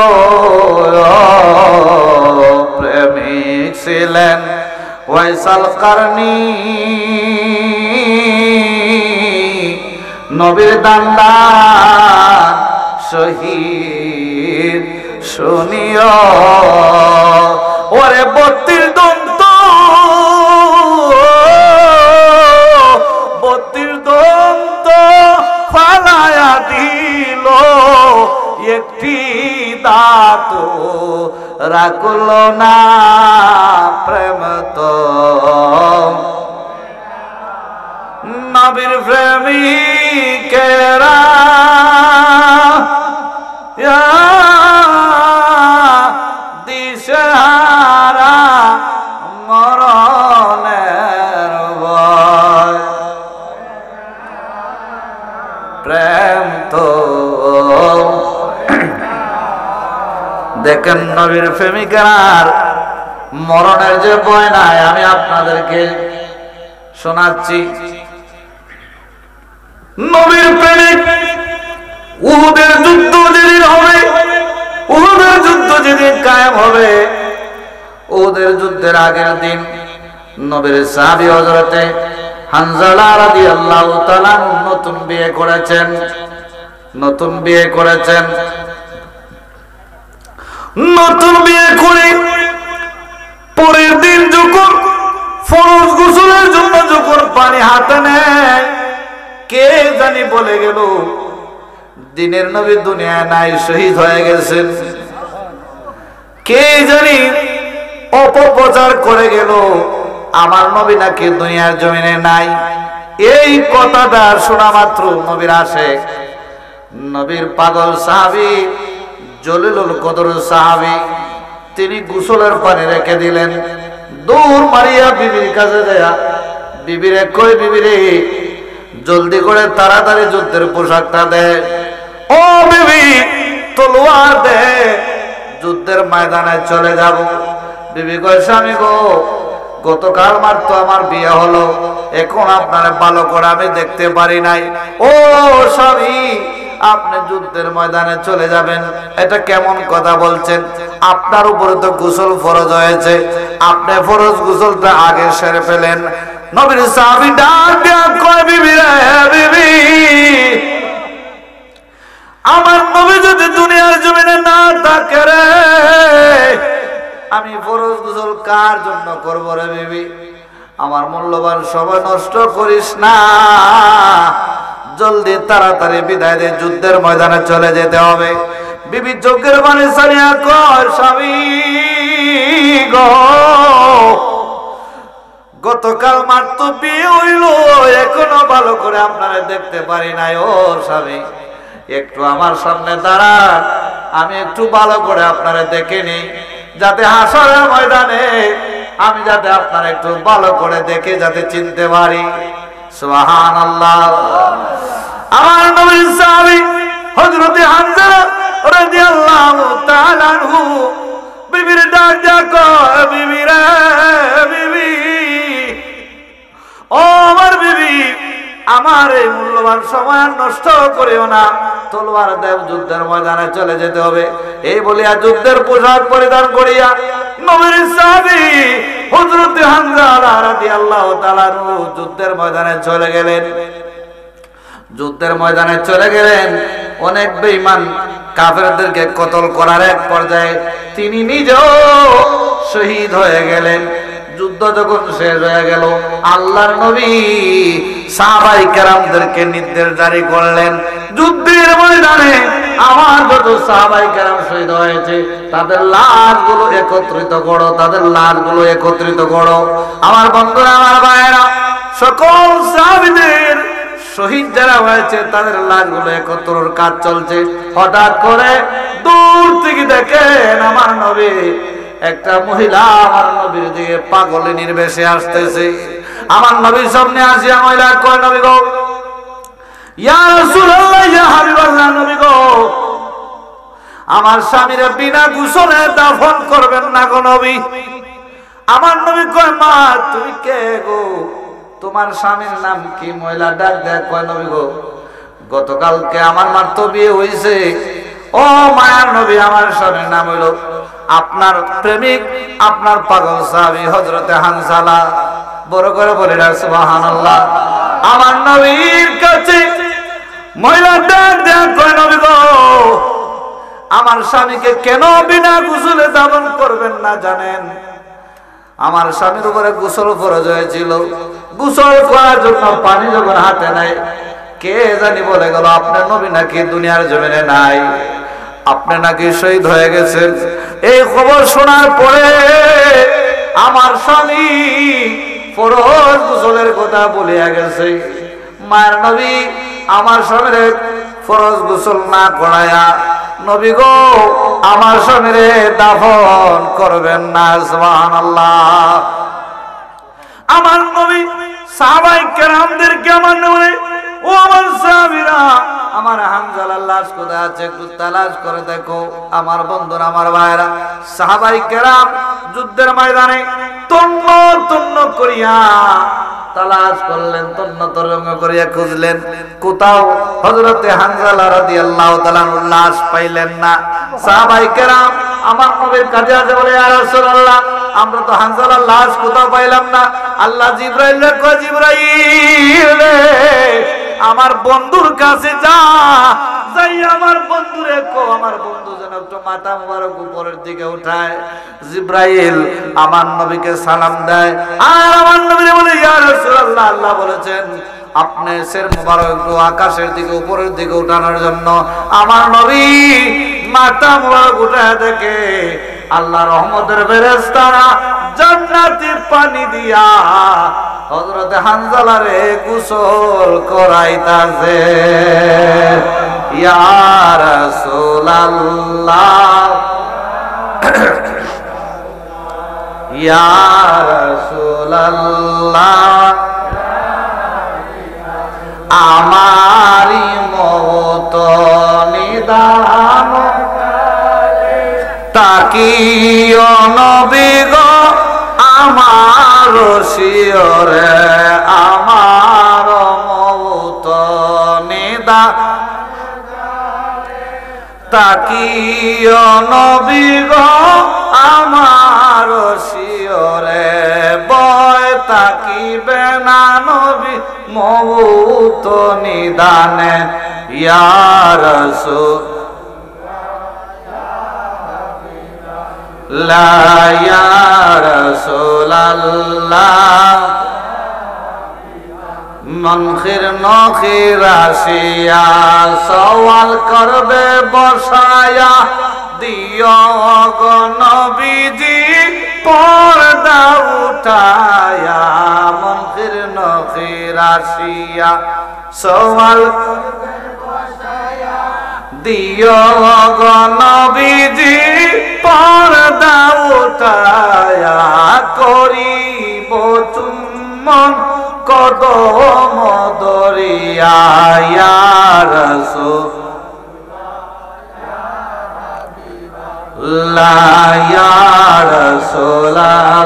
প্রেমিক ছিলেন ওয়াইসাল কারনী নবীর দান্দার শহীদ শুনিও ওরে 32 দন্ত 32 দন্ত ফালায়া দিল একটি দাঁত রাখল না প্রেম তো নবীর প্রেমিকেরা দিশহারা মরণের ভয় প্রেম তো দেখেন নবীর প্রেমিকার মরণের যে ভয় নাই আমি আপনাদেরকে শোনাচ্ছি নবীর প্রেমিক উহুদের যুদ্ধ যেদিন হবে উহুদের যুদ্ধ যেদিন কায়েম হবে উহুদের যুদ্ধের আগের দিন নবীর সাহাবী হযরতে হানজালা রাদিয়াল্লাহু তাআলা নতুন বিয়ে করেছেন নতুন বিয়ে করে পরের দিন যখন ফরজ গোসলের জন্য যখন পানি হাতে নেয় কে জানি বলে গেল দিনের নবী দুনিয়ায় নাই শহীদ হয়ে গেছেন কে জানি অপপ্রচার করে গেল আমার নবী নাকি দুনিয়ার জমিনে নাই এই কথাটা শোনা মাত্র নবীর আশিক নবীর পাগল সাহাবী জলিলুল কদর সাহাবী তিনি গোসলের পানি রেখে দিলেন দূর মারিয়া বিবির কাছে যায় বিবিরে কই বিবিরে জলদি করে তাড়াতাড়ি যুদ্ধের পোশাকটা দে ও বিবি তলোয়ার দে যুদ্ধের ময়দানে চলে যাব বিবি কয় স্বামী গো গতকাল মাত্র আমার বিয়ে হলো এখন আপনার ভালো করে আমি দেখতে পারি নাই ও স্বামী আপনি যুদ্ধের ময়দানে চলে যাবেন এটা কেমন কথা বলছেন আপনার উপরে তো গোসল ফরজ হয়েছে আপনি ফরজ গোসলটা আগে সেরে ফেলেন নবীর সাহাবী ডাক দিয়া কয় বিবি রে বিবি আমার নবী যদি দুনিয়ার জমিনে না থাকে রে আমি ফরজ গোসল কার জন্য করব রে বিবি আমার মূল্যবান সময় নষ্ট করিস না জলদি তাড়াতাড়ি বিদায় দে যুদ্ধের ময়দানে চলে যেতে হবে বিবি চোখের পানি ছাড়িয়া কয় স্বামী গো গতকাল মাত্র বিয়ে হইল, এখনো ভালো করে আপনারা দেখতে পারি নাই। ও স্বামী, একটু আমার সামনে দাঁড়ান, আমি একটু ভালো করে আপনারা দেখে নিই, যাতে হাসরের ময়দানে আমি যাতে আপনারা একটু ভালো করে দেখে যাতে চিনতে পারি। সুবহানাল্লাহ। আমার নবীর সাহাবী হযরত হামজা রাদিয়াল্লাহু তাআলা আনহু বিবির ডাক দেখো, বিবি রে বিবি, ও আমার বিবি, আমার এই মূল্যবান সময় নষ্ট করিও না, তলোয়ার দেব, যুদ্ধের ময়দানে চলে যেতে হবে। এই বলিয়া যুদ্ধের পোশাক পরিধান করিয়া নবীর সাহাবী হযরত হামজা রাদিয়াল্লাহু তাআলা যুদ্ধের ময়দানে চলে গেলেন। যুদ্ধের ময়দানে চলে গেলেন, অনেক বেঈমান কাফেরদেরকে কতল করার এক পর্যায়ে তিনি নিজেও শহীদ হয়ে গেলেন। যুদ্ধ যখন শেষ হয়ে গেল, আল্লাহর নবী সাহাবায়ে কেরামদেরকে নির্দেশ জারি করলেন, যুদ্ধের ময়দানে আমার যত সাহাবায়ে কেরাম শহীদ হয়েছে তাদের লাশগুলো একত্রিত করো, তাদের লাশগুলো একত্রিত করো। আমার বন্ধুরা, আমার ভাইয়েরা, সকল সাহাবীদের শহীদ যারা হয়েছে তাদের লাশগুলো একত্রের কাজ চলছে। হঠাৎ করে দূর থেকে দেখেন আমার নবী, একটা মহিলা আমার নবীর দিকে পাগলে নির্বেশে আসতেছে। আমার নবীর সামনে আসিয়া মহিলা কয়, নবী গো, ইয়া রাসূলুল্লাহ, ইয়া হাবিবাল্লাহ, নবী গো, আমার স্বামীর বিনা গোসলে দাফন করবেন না গো নবী। আমার নবী কয়, মা তুমি কে গো, তোমার স্বামীর নাম কি? মহিলা ডাক দেয়, কয়, নবী গো, গতকালকে আমার মাত্র বিয়ে হয়েছে। ও মায়ার নবী, আমার স্বামীর নাম হইল আপনার প্রেমিক, আপনার পাগল সাহাবী হযরতে হানজালা। বড় করে বলে না সুবহানাল্লাহ। আমার নবীর কাছে মহিলা ডাক দেয়, কয়, নবী গো, আমার স্বামীকে কেন বিনা গোসলে দাফন করবেন না জানেন? আমার স্বামীর উপরে গোসল ফরজ হয়েছিল, গোসল করার জন্য পানি যখন হাতে নাই, কে জানি বলে গেল আপনার নবী নাকি দুনিয়ার জমিনে নাই, আপনি নাকি শহীদ হয়ে গেছেন। এই খবর শোনার পরে আমার স্বামী ফরজ গোসলের কথা বলিয়া গেছে। মায়ের নবী আমার স্বামীর ফরজ গোসল না করায়া, নবী গো, আমার স্বামীরে দাফন করবেন না। সুবহানাল্লাহ। আমার নবী সাহাবায়ে কেরামদেরকে আমার নবী, ও আমার সাহাবীরা, আমার হামজালার লাশ কোথায় আছে একটু তালাশ করে দেখো। আমার বন্ধুরা, আমার ভাইরা, সাহাবায়ে কেরাম যুদ্ধের ময়দানে তন্ন তন্ন করিয়া তালাশ করলেন, তন্ন তন্ন করিয়া খুঁজলেন, কোথাও হযরতে হানজালা রাদিয়াল্লাহু তাআলার লাশ পাইলেন না। সাহাবায়ে কেরাম আমার নবীর কাছে আসে বলে, ইয়া রাসূলুল্লাহ, আমরা তো হানজালার লাশ কোথাও পাইলাম না। আল্লাহ জিবরাইলকে কয়, জিবরাইল আমার বন্ধুর কাছে যা, যাই আমার বন্ধুরে কো, আমার বন্ধু যেন একটু মাথা মোবারক উপরের দিকে উঠায়। জিবরাইল আমার নবীকে সালাম দেয়, আর আমার নবী বলে, ইয়া রাসূলুল্লাহ, আল্লাহ বলেছেন আপনি সের মোবারক একটু আকাশের দিকে উপরের দিকে উঠানোর জন্য। আমার নবী মাথা মোবারক উঠায় দেখে আল্লাহ রহমতের ফেরেশতারা জান্নাতি পানি দিয়া হযরতে হানজালারে গোসল করাইতাছে। ইয়া রাসূলুল্লাহ, ইয়া রাসূলুল্লাহ, আমারি মত নিদান তাকিও নবী গো, আমার শিয়রে আমার মত নিদান তাকিও নবী গো, আমার শিয়রে বয় তাকিবে না নবী মত নিদানে। ইয়া রাসূল লা, ইয়া রাসূলুল্লাহ, মনখির নখির আসিয়া সওয়াল করবে বসায়া, দিও গো নবীজি পর্দা উঠায়া মনখির নখির আসিয়া সওয়াল দিও গো নবীজি পর্দা উঠায়া করিব চুম্বন কদম দরিয়া ইয়া রাসূলুল্লাহ ইয়া রাসূলুল্লাহ।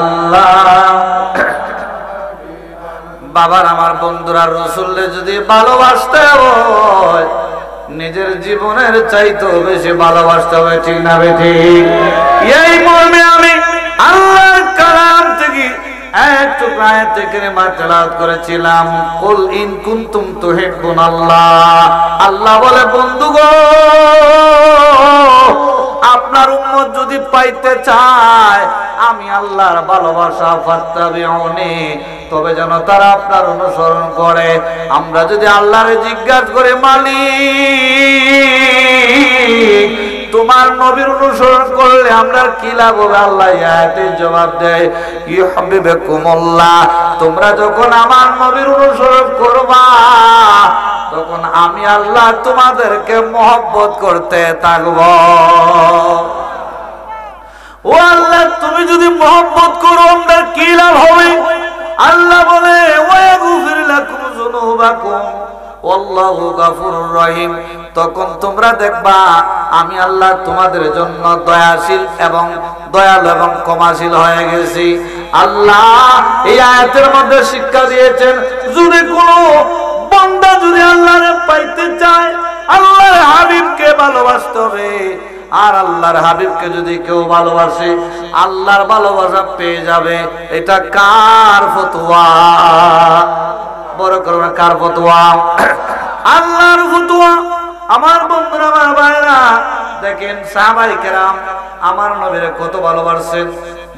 বাবার আমার বন্ধুরা, রাসূলকে যদি ভালোবাসতে হয় নিজের জীবনের চাইতেও বেশি ভালোবাসতে হবে, ঠিক না বেঠিক? এই মর্মে আমি আল্লাহর কালাম থেকে একটু আয়াত কারিমা তেলাওয়াত করেছিলাম। কুল ইন কুনতুম তুহিব্বুনাল্লাহ, আল্লাহ বলে বন্ধু গো আপনার উম্মত যদি পাইতে চায় আমি আল্লাহর ভালোবাসা ফাত্তাবিউনি, তবে যেন তারা আপনার অনুসরণ করে। আমরা যদি আল্লাহরে জিজ্ঞাসা করে মালিক তোমার নবীর অনুসরণ করলে আমরা কি লাভ হবে, আল্লাহ আয়াতে জবাব দেয় ইউহিব্বুকুমুল্লাহ, তোমরা যখন আমার নবীর অনুসরণ করবা তখন আমি আল্লাহ তোমাদেরকে মহব্বত করতে থাকব। ও আল্লাহ তুমি যদি মহব্বত করো আমরা কি লাভ হবে? আল্লাহ বলে ওয়াগফির লাকুম যুনুবাকুম ওয়াল্লাহু গফুরুর রহিম, তখন তোমরা দেখবা আমি আল্লাহ তোমাদের জন্য দয়াশীল এবং দয়ালু এবং ক্ষমাশীল হয়ে গেছি। আল্লাহ এই আয়াতের মধ্যে শিক্ষা দিয়েছেন যদি কোনো বান্দা যদি আল্লাহরে পাইতে চায় আল্লাহর হাবিবকে ভালোবাসতে হবে। আর আল্লাহর হাবিবকে যদি কেউ ভালোবাসে আল্লাহর ভালোবাসা পেয়ে যাবে। এটা কার ফতোয়া? বড় করবে কার ফতোয়া? আল্লাহর ফতোয়া। আমার বন্ধুরা আমার ভাইরা দেখেন সাহাবায়ে কেরাম আমার নবীরে কত ভালোবাসেন।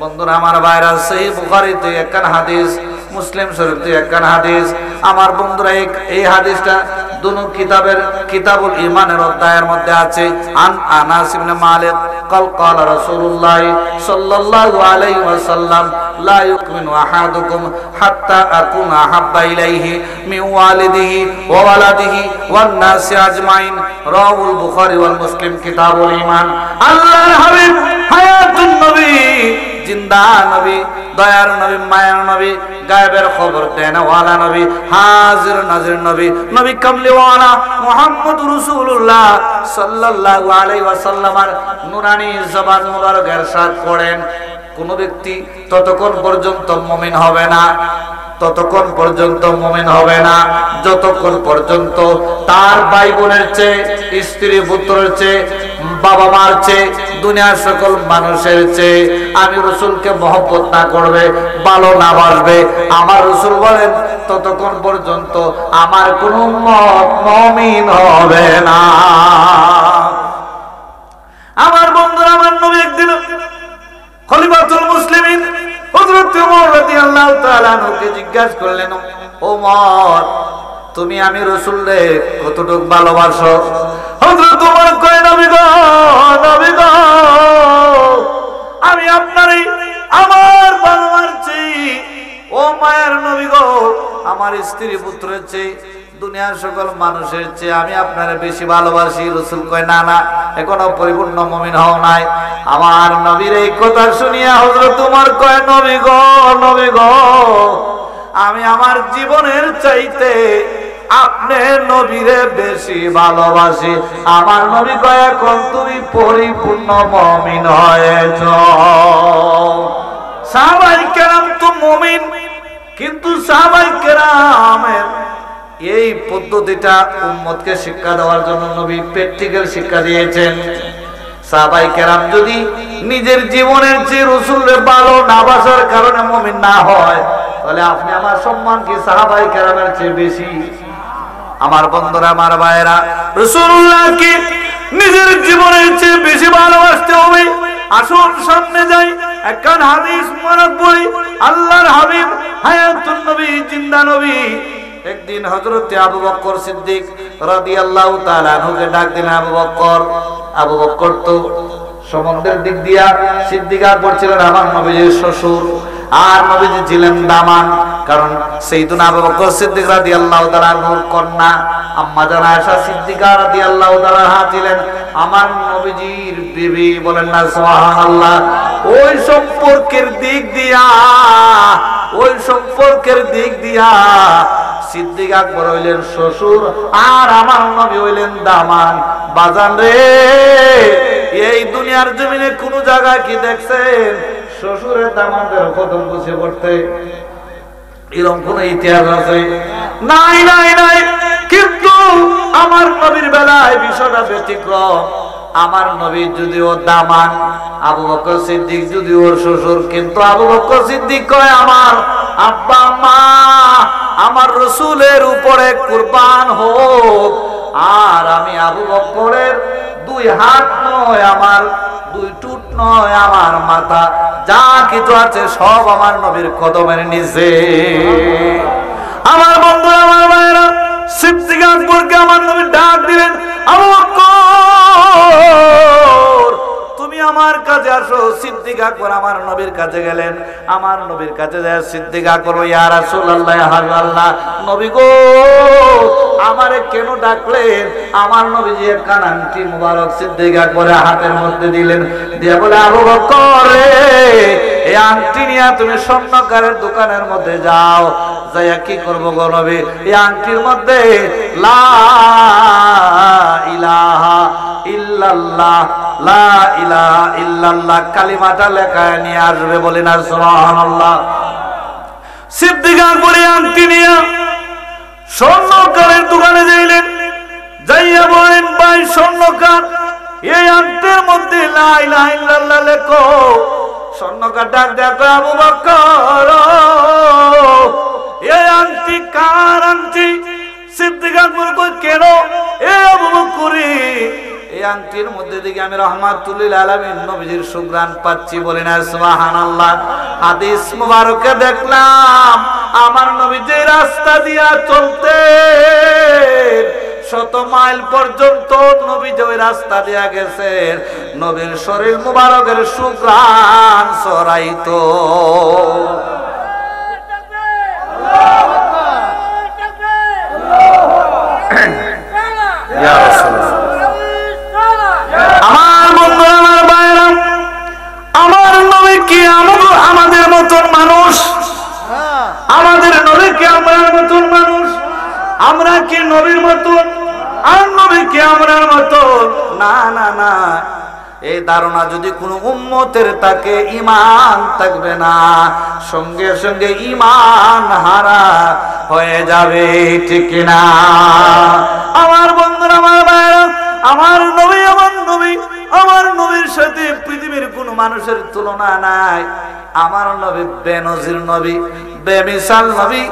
বন্ধুরা আমার ভাইরা সহিহ বুখারীতে একখান হাদিস, মুসলিম শরীফে একখান হাদিস। আমার বন্ধুরা এই হাদিসটা দুনো কিতাবের কিতাবুল ঈমানের অধ্যায়ের মধ্যে আছে। আন আনাস ইবনে মালিক قال قال رسول الله صلى الله عليه وسلم لا يؤمن احدكم حتى اكون احب اليه من والده وولده والناس اجمعين رواه البخاري والمسلم كتاب الايمان। আল্লাহর হাবিব হায়াতুন নবী, জিন্দা নবী, দয়ার নবী, মায়ার নবী, গায়েবের খবর দেন ওয়ালা নবী, হাজির নাজির নবী, নবী কামলিওয়ালা মুহাম্মদুর রাসূলুল্লাহ সাল্লাল্লাহু আলাইহি ওয়াসাল্লামের নুরানি জবান মুবারক ইরশাদ করেন কোন ব্যক্তি ততক্ষণ পর্যন্ত মুমিন হবে না, ততক্ষণ পর্যন্ত মুমিন হবে না যতক্ষণ পর্যন্ত তার ভাই বোনের চেয়ে, স্ত্রী পুত্রের চেয়ে, বাবা মার চেয়ে, দুনিয়ার সকল মানুষের চেয়ে আমি রাসূলকে মহব্বত না করবে, ভালো না বাসবে। আমার রাসূল বলেন ততক্ষণ পর্যন্ত আমার কোন উম্মত মুমিন হবে না। আমার বন্ধুরা আমার নবী একদিন খলিফাতুল মুসলিমিন হযরত ওমর রাদিয়াল্লাহু তাআলা আনহুকে জিজ্ঞাসা করলেন, ওমর তুমি আমি রাসূলকে কতটুকু ভালোবাসো? হযরত ওমর কয় নবী গো, নবী গো আমি আপনারই আমার বাবার চেয়ে, ও মায়ের নবী গো আমার স্ত্রী পুত্রের চেয়ে, দুনিয়ার সকল মানুষের চেয়ে আমি আপনারে বেশি ভালোবাসি। রাসূল কয় না না এখনো পরিপূর্ণ মুমিন হও নাই। আমার নবীর এই কথা শুনিয়া হযরত ওমর কয় নবী গো, নবী গো আমি আমার জীবনের চাইতে আপনি নবীরে বেশি ভালোবাসি। আমার নবী কয় এখন তুমি পরিপূর্ণ মুমিন হয়েছো। সাহাবায়ে কেরাম তো মুমিন, কিন্তু সাহাবায়ে কেরামের এই পদ্ধতিটা উম্মতকে শিক্ষা দেওয়ার জন্য নবী প্র্যাকটিক্যাল শিক্ষা দিয়েছেন। সাহাবায়ে কেরাম যদি নিজের জীবনের চেয়ে রাসূলের ভালো না বাসার কারণে মুমিন না হয় তাহলে আপনি আমার সম্মান কি সাহাবায়ে কেরামের চেয়ে বেশি? আমার বন্ধুরা আমার ভাইয়েরা রাসূলুল্লাহকে নিজের জীবনের চেয়ে বেশি ভালোবাসতে হবে। আসুন সামনে যাই, একখান হাদিস মনে পড়ি। আল্লাহর হাবিব হায়াতুন নবী, জিন্দা নবী একদিন হযরত আবু বকর সিদ্দিক রাদিয়াল্লাহু তাআলা আনহুকে ডাক দিলেন। আবু বকর তো সম্বন্ধের দিক দিয়া সিদ্দিক আকবর ছিলেন আমার নবীজির শ্বশুর, আর নবীজি ছিলেন দামান। কারণ সাইয়েদুনা আবু বকর সিদ্দিক রাদিয়াল্লাহু তাআলা আনহুর কন্যা আম্মা জান আয়েশা সিদ্দিকা রাদিয়াল্লাহু তাআলা ছিলেন আমার নবীজির বিবি। বলেন না সুবহানাল্লাহ। ওই সম্পর্কের দিক দিয়া সিদ্দিক আকবর হইলেন শ্বশুর, আর আমার নবী হইলেন দামান। বাজান রে, এই দুনিয়ার জমিনে কোন জায়গায় কি দেখছেন শ্বশুরের দামাদের কদম বসে পড়তে? এরকম কোন ইতিহাস আছে? নাই নাই নাই। কিন্তু আমার নবীর বেলায় বিষয়টা ব্যতিক্রম। আমার নবী যদিও দামান, আবু বকর সিদ্দিক যদিও শ্বশুর, কিন্তু আবু বকর সিদ্দিক কয় আমার আব্বা আম্মা আমার রাসূলের উপরে কুরবান হোক, আর আমি আবু বকরের 2 হাত নয়, আমার 2 টুট নয়, আমার মাথা যা কিছু আছে সব আমার নবীর কদমের নিচে। আমার বন্ধুরা, আমার ভাইরা, সিদ্দিক আকবরকে আমার নবী ডাক দিলেন, আবু বকর তুমি আমার কাছে আসো। সিদ্দিক আকবর আমার নবীর কাছে গেলেন। আমার নবীর কাছে যায় সিদ্দিক আকবর, ইয়া রাসূলুল্লাহ, ইয়া হাবিবাল্লাহ, নবী গো আমারে কেন ডাকলেন? আমার নবীজি একটা আংটি মুবারক সিদ্দিক আকবরের হাতের মধ্যে দিলেন, দিয়ে বলে আবু বকর রে, এই আংটি নিয়ে তুমি স্বর্ণকারের দোকানের মধ্যে যাও, যাইয়া কি করবো গো নবী? এই আংটির মধ্যে লা ইলাহা ইল্লাল্লাহ, লা ইলাহা ইল্লাল্লাহ কালিমাটা লেখা নিয়ে আসবে। বলেন আর সুবহানাল্লাহ। সিদ্দিক আকবর আংটি নিয়ে স্বর্ণকারের দোকানে যাইলেন, যাইয়া বলেন ভাই স্বর্ণকার, এই আংটির মধ্যে লা ইলাহা ইল্লাল্লাহ লেখো। স্বর্ণকার ডাক দেখো, আবু বকর এই আংটি কার আংটি? সিদ্দিক আকবর কই কেন? এ আবু বকর এই আংটির মধ্যে দিকে আমি রাহমাতুল লিল আলামিন নবীজির সুঘ্রাণ পাচ্ছি। বলেন সুবহানাল্লাহ। হাদিস মুবারকে দেখলাম আমার নবী যে রাস্তা দিয়া চলতেন 100 মাইল পর্যন্ত নবী যে ওই রাস্তা দিয়া গেছেন, নবীর শরীর মুবারকের সুঘ্রাণ ছড়াইতো। ইয়া রাসূলুল্লাহ। আমার বন্ধু, আমার ভাইরা, আমার নবী কি আমাদের মতন মানুষ? আমাদের নবী কি আমরার মতন মানুষ? আমরা কি নবীর মতন? আর নবী কি আমরার মতন? না না না। এই ধারণা যদি কোনো উম্মতের থাকে, ঈমান থাকবে না, সঙ্গে সঙ্গে ঈমান হারা হয়ে যাবে, ঠিক না? আমার বন্ধুরা, আমার ভাইরা, আমার নবী আমার নবীর সাথে পৃথিবীর কোন মানুষের তুলনা নাই। আমার নবী বেনজির নবী, বেমিসাল নবী।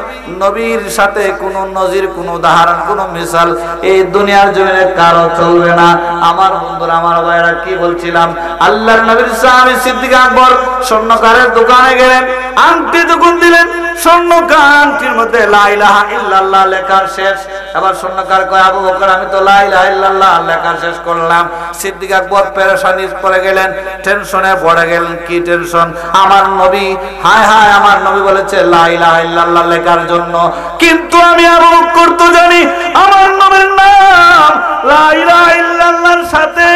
নবীর সাথে কোন নজির, কোন উদাহরণ, কোন মিসাল এই দুনিয়ার জমিনে কারো চলবে না। আমার বন্ধুরা, আমার ভাইরা, কি বলছিলাম? আল্লাহর নবীর সাহাবী সিদ্দিক আকবর স্বর্ণকারের দোকানে গেলেন, আংটি যখন দিলেন, স্বর্ণকার আংটির মধ্যে লা ইলাহা ইল্লাল্লাহ লেখা শেষ। এবার স্বর্ণকার কয়, আবু বকর আমি তো লা ইলাহা ইল্লাল্লাহ লেখা শেষ করলাম। সিদ্দিক আকবর পেরেশানি পড়ে গেলেন, টেনশনে পড়ে গেলেন। কি টেনশন? আমার নবী, হায় হায়, আমার নবী বলেছে লা ইলাহা ইল্লাল্লাহ লেখার জন্য, কিন্তু আমি আবু বকর তো জানি আমার নবীর নাম লা ইলাহা ইল্লাল্লাহর সাথে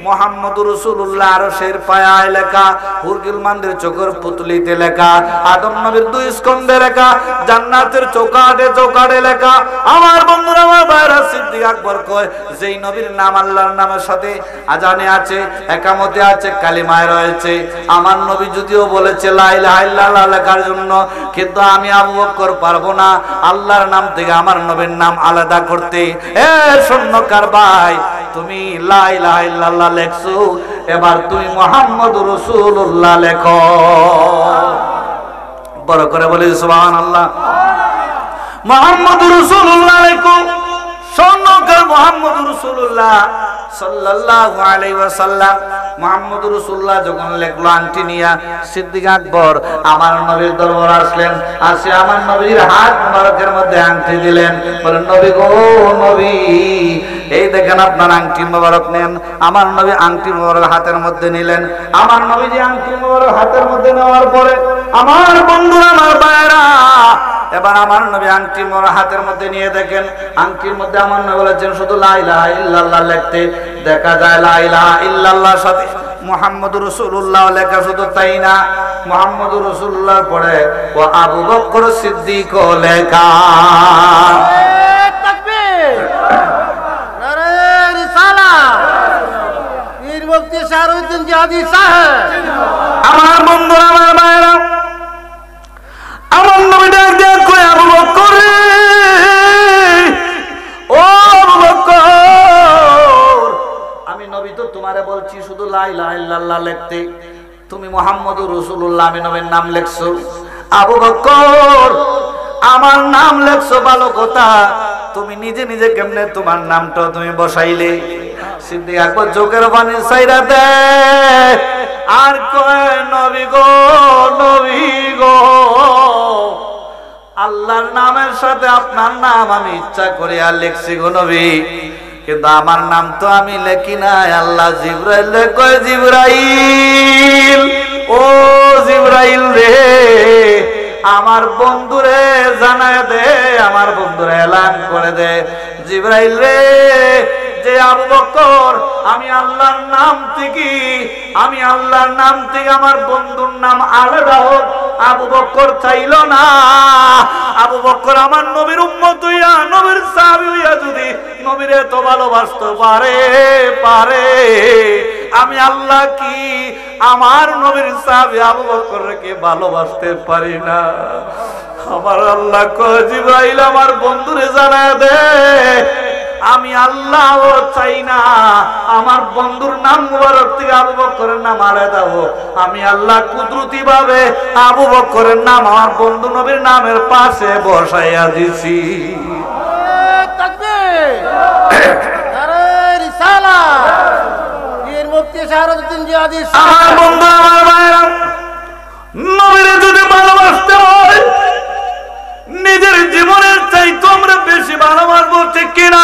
মুহাম্মদুর রাসূলুল্লাহ আরশের পায়ায় লেখা, হুরগিল মানদের চোখের পুতলিতে লেখা, আদম নবীর 2 স্কন্ধে লেখা, জান্নাতের চৌকাঠে লেখা। আমার বন্ধুরা, আমার ভাইরা, সিদ্দিক আকবর কয় যেই নবীর নাম আল্লাহর নামের সাথে আজানে আছে, একামতে আছে, কালিমায় রয়েছে, আমার নবী যদিও বলেছে লা ইলাহা ইল্লাল্লাহ লেখার জন্য, কিন্তু আমি আবু বকর পারবো না আল্লাহর নাম থেকে আমার নবীর নাম আলাদা করতে। এ স্বর্ণকার ভাই, তুমি লা ইলাহা ইল্লাল্লাহ লেখছো, এবার তুমি মুহাম্মদুর রাসূলুল্লাহ লেখো। বড় করে বলি সুবহানাল্লাহ। মুহাম্মদুর রাসূলুল্লাহ লেখো। স্বর্ণকার মুহাম্মদুর রাসূলুল্লাহ সাল্লাল্লাহু আলাইহি ওয়াসাল্লাম মুহাম্মদ রাসূলুল্লাহ যখন লেখলো আংটি নিয়া সিদ্দিক আকবর আমার নবীর দরবারে আসলেন, আসে আমার নবীর হাত মোবারকের মধ্যে আংটি দিলেন, বলেন নবী গো নবী এই দেখেন আপনার আংটি মোবারক নেন। আমার নবী আংটি মোবারক হাতের মধ্যে নিলেন। আমার নবী যে আংটি মোবারক হাতের মধ্যে নেওয়ার পরে আমার বন্ধুরা আমার ভাইরা এবার আমার নবী আংটি মোবারক হাতের মধ্যে নিয়ে দেখেন আংটির মধ্যে আমার নবী বলেছেন শুধু লা ইলাহা ইল্লাল্লাহ লিখতে, দেখা যায় লা ইলাহা ইল্লাল্লাহর সাথে মুহাম্মদুর রাসূলুল্লাহ লেখা, শুধু তাই না মুহাম্মদুর রাসূলুল্লাহর পরে ও আবু বকর সিদ্দিক লেখা। তাকবীর, নারে রিসালাত, পীর মুফতি শাহরুদ্দিন জিহাদি সাহেব। আমার বন্ধুরা আমার ভাইরা আমার নবী ডাক দিয়ে কই আবু বকর রে, ও আবু বকর আমি নবী তো তোমারে বলছি শুধু লা ইলাহা ইল্লাল্লাহ লিখতে, তুমি মুহাম্মদুর রাসূলুল্লাহ আমি নবীর নাম লিখছো। আবু বকর আমার নাম লিখছো ভালো কথা, তুমি নিজে নিজে কেমনে তোমার নামটা তুমি বসাইলে? সিদ্দিক আকবর চোখের পানি ছাইরা দে আর কয় নবী গো নবী গো আল্লাহর নামের সাথে আপনার নাম আমি ইচ্ছা করে আর লিখছি গো নবী, কিন্তু আমার নাম তো আমি লেখি নাই। আল্লাহ জিবরাইল রে কয় জিবরাইল ও জিবরাইল রে আমার বন্ধুরে জানায় দে, আমার বন্ধুরে এলান করে দে জিবরাইল রে যে আবু বকর আমি আল্লাহর নাম থেকে আমার বন্ধুর নাম আলাদা হোক আবু বকর চাইল না। আবু বকর আমার নবীর উম্মত হইয়া নবীর সাহাবী হইয়া যদি নবীর এত ভালোবাসতে পারে আমি আল্লাহ কি আমার নবীর সাহাবী আবু বকরকে ভালোবাসতে পারি না? আমার আল্লাহ কয় জিবরাইল আমার বন্ধুরে জানায় দে আমি আল্লাহ চাই না আমার বন্ধুর নাম মুবারক থেকে আবু বকরের নাম আলাদা হোক, আমি আল্লাহ কুদরতি ভাবে আবু বকরের নাম আমার বন্ধু নবীর নামের পাশে বসাইয়া দিছি। তাকবীর, নারে রিসালাত, পীর মুফতি শাহরুদ্দিন জিহাদি সাহেব। আমার বন্ধু আমার ভাইরা নবীরে যদি ভালোবাসতে হয় নিজের জীবনের চাই তোমরা বেশি ভালোবাসবো, ঠিক কিনা?